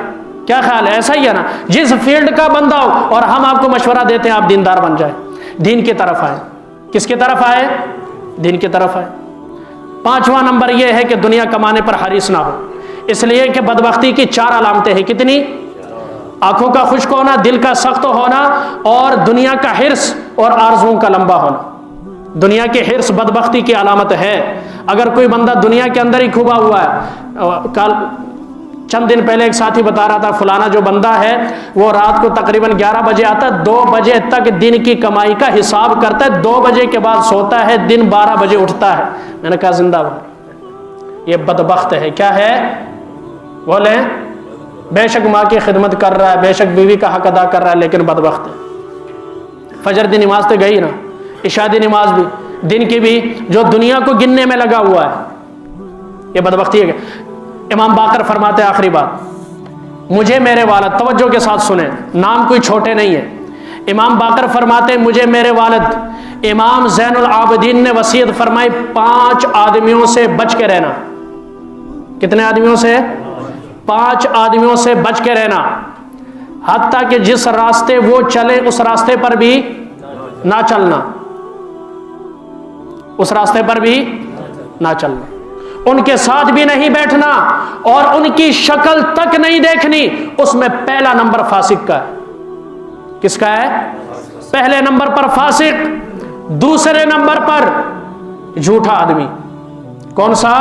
کیا خیال ہے؟ ایسا ہی ہے نا. جس فیلڈ کا بندہ ہو اور ہم آپ کو مشورہ دیتے ہیں آپ دیندار بن جائیں، دین کی طرف آئے. کس کی طرف آئے؟ دین کی طرف آئے. 5واں نمبر یہ ہے کہ دنیا کمانے پر حریص نہ ہو. اس لیے کہ بدبختی کی 4 علامتیں ہیں. کتنی؟ آنکھوں کا خشک ہونا، دل کا سخت ہونا، اور دنیا کا حرص اور آرزوؤں کا لمبا ہونا. دنیا کے حرص بدبختی کی علامت ہے. اگر کوئی بندہ دنیا کے اندر ہی کھبا ہوا ہے، کل چند دن پہلے ایک ساتھی بتا رہا تھا فلانا جو بندہ ہے وہ رات کو تقریباً 11 بجے آتا ہے، 2 بجے تک دن کی کمائی کا حساب کرتا ہے، 2 بجے کے بعد سوتا ہے، دن 12 بجے اٹھتا ہے. میں نے کہا زندہ باد، یہ بدبخت ہے. کیا ہے؟ بولیں. بے شک ماں کی خدمت کر رہا ہے، بے شک بیوی کا حق ادا کر رہا ہے، لیکن بدبخت ہے. فجر دی نماز تو گئی نا، عشاء دی نماز بھی، دن کی بھی، جو دنیا کو گننے میں لگا ہوا ہے، یہ بدبختی ہے. امام باقر فرماتے ہیں آخری بات، مجھے میرے والد، توجہ کے ساتھ سنیں، نام کوئی چھوٹے نہیں ہے. امام باقر فرماتے ہیں مجھے میرے والد امام زین العابدین نے وصیت فرمائی 5 آدمیوں سے بچ کے رہنا. کتنے آدمیوں سے؟ 5 آدمیوں سے بچ کے رہنا. حتیٰ کہ جس راستے وہ چلے اس راستے پر بھی نہ چلنا، اس راستے پر بھی نہ چلنا، ان کے ساتھ بھی نہیں بیٹھنا، اور ان کی شکل تک نہیں دیکھنی. اس میں پہلا نمبر فاسق کا ہے. کس کا ہے؟ پہلے نمبر پر فاسق، دوسرے نمبر پر جھوٹا آدمی. کون سا؟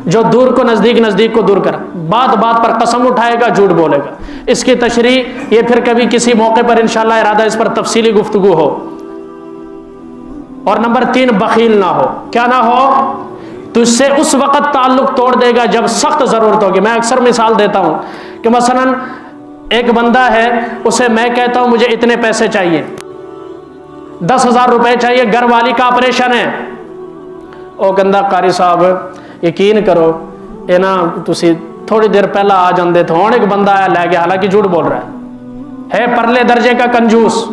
جو دور کو نزدیک، نزدیک کو دور کر، بات بات پر قسم اٹھائے گا، جھوٹ بولے گا. اس کی تشریح یہ پھر کبھی کسی موقع پر انشاءاللہ ارادہ اس پر تفصیلی گفتگو ہو. اور نمبر 3 بخیل نہ ہو. کیا نہ ہو؟ تجھ سے اس وقت تعلق توڑ دے گا جب سخت ضرورت ہوگی. میں اکثر مثال دیتا ہوں کہ مثلا ایک بندہ ہے، اسے میں کہتا ہوں مجھے اتنے پیسے چاہیے، 10,000 روپے چاہیے، گھر والی کا آپریشن ہے. او گندا قاری صاحب یقین کرو یہ نا تسی تھوڑی دیر پہلا آ جاندے تھے، ہون ایک بندہ آیا لے گیا، حالانکہ جھوٹ بول رہا ہے پرلے درجے کا کنجوس،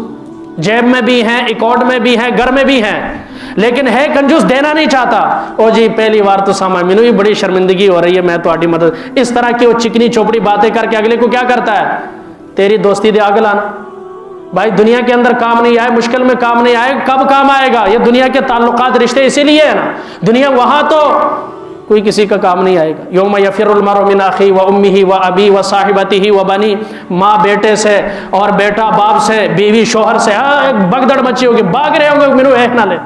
جیب میں بھی ہیں، اکاؤنٹ میں بھی ہیں، گھر میں بھی ہیں، لیکن ہے کنجوس، دینا نہیں چاہتا۔ او جی پہلی بار تو ساما مینوں بھی بڑی شرمندگی ہو رہی ہے، میں تو آڈی مدد، اس طرح کی وہ چکنی چوپڑی باتیں کر کے اگلے کو کیا کرتا ہے، تیری دوستی دے آگ لانا۔ بھائی دنیا کے اندر کام نہیں آئے، مشکل میں کام نہیں آئے، کب کام آئے گا؟ یہ دنیا کے تعلقات رشتے اسی لیے ہے نا، دنیا وہاں تو کوئی کسی کا کام نہیں آئے گا۔ یوم یفر المرء من اخیہ و امہ و ابی و صاحبتہ و بنی، ماں بیٹے سے اور بیٹا باپ سے، بیوی شوہر سے، بگدڑ مچی ہوگی، بھاگ رہے ہوں گے مینوں ایک نہ لے،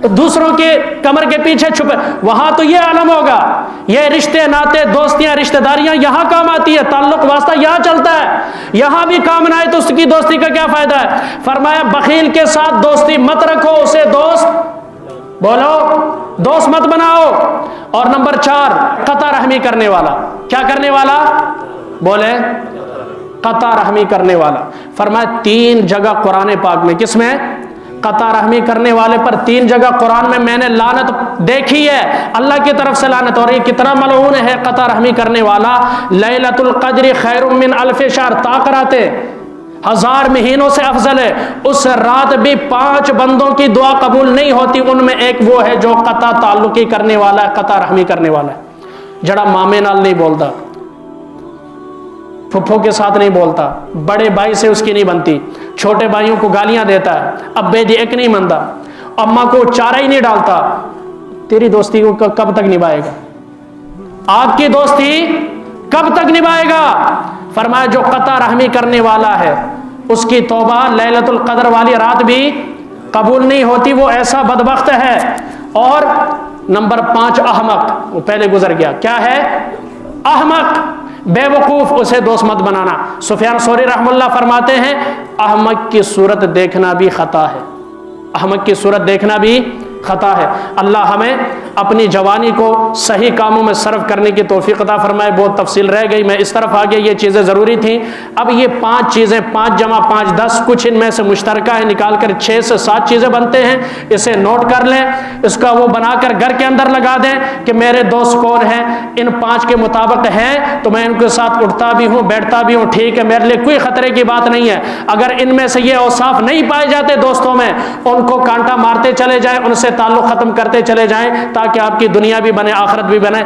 دوسروں کے کمر کے پیچھے چھپے، وہاں تو یہ عالم ہوگا۔ یہ رشتے ناتے دوستیاں رشتہ داریاں یہاں کام آتی ہے، تعلق واسطہ یہاں چلتا ہے، یہاں بھی کام نہ آئے تو اس کی دوستی کا کیا فائدہ ہے؟ فرمایا بخیل کے ساتھ دوستی مت رکھو، اسے دوست بولو، دوست مت بناؤ۔ اور نمبر 4 قطع رحمی کرنے والا، کیا کرنے والا؟ بولے قطع رحمی کرنے والا۔ فرمایا 3 جگہ قرآن پاک میں، کس میں؟ قطع رحمی کرنے والے پر 3 جگہ قرآن میں نے لعنت دیکھی ہے، اللہ کی طرف سے لعنت، اور یہ کتنا ملعون ہے قطع رحمی کرنے والا۔ لیلۃ القدر خیر من الف شہر، طاق راتے 1000 مہینوں سے افضل ہے، اس رات بھی 5 بندوں کی دعا قبول نہیں ہوتی، ان میں ایک وہ ہے جو قطع تعلقی کرنے والا ہے، قطع رحمی کرنے والا ہے، جڑا مامے نال نہیں بولتا، پھپھو کے ساتھ نہیں بولتا، بڑے بھائی سے اس کی نہیں بنتی، چھوٹے بھائیوں کو گالیاں دیتا ہے، ابے دی ایک نہیں منتا، اماں کو چارہ ہی نہیں ڈالتا، تیری دوستی کو کب تک نبھائے گا؟ آپ کی دوستی کب تک نبھائے گا؟ فرمایا جو قطع رحمی کرنے والا ہے اس کی توبہ لیلۃ القدر والی رات بھی قبول نہیں ہوتی، وہ ایسا بدبخت ہے۔ اور نمبر 5 احمق، وہ پہلے گزر گیا، کیا ہے؟ احمق، بے وقوف، اسے دوست مت بنانا۔ سفیان ثوری رحم اللہ فرماتے ہیں احمق کی صورت دیکھنا بھی خطا ہے، احمق کی صورت دیکھنا بھی خطا ہے۔ اللہ ہمیں اپنی جوانی کو صحیح کاموں میں صرف کرنے کی توفیق عطا فرمائے۔ بہت تفصیل رہ گئی، میں اس طرف آ گیا، یہ چیزیں ضروری تھیں۔ اب یہ 5 چیزیں، 5 جمع 5 10، کچھ ان میں سے مشترکہ ہے، نکال کر 6 سے 7 چیزیں بنتے ہیں، اسے نوٹ کر لیں، اس کا وہ بنا کر گھر کے اندر لگا دیں کہ میرے دوست کون ہیں، ان 5 کے مطابق ہیں تو میں ان کے ساتھ اٹھتا بھی ہوں بیٹھتا بھی ہوں، ٹھیک ہے، میرے لیے کوئی خطرے کی بات نہیں ہے۔ اگر ان میں سے یہ اوصاف نہیں پائے جاتے دوستوں میں، ان کو کانٹا مارتے چلے جائیں، ان سے تعلق ختم کرتے چلے جائیں، تاکہ آپ کی دنیا بھی بنے آخرت بھی بنے۔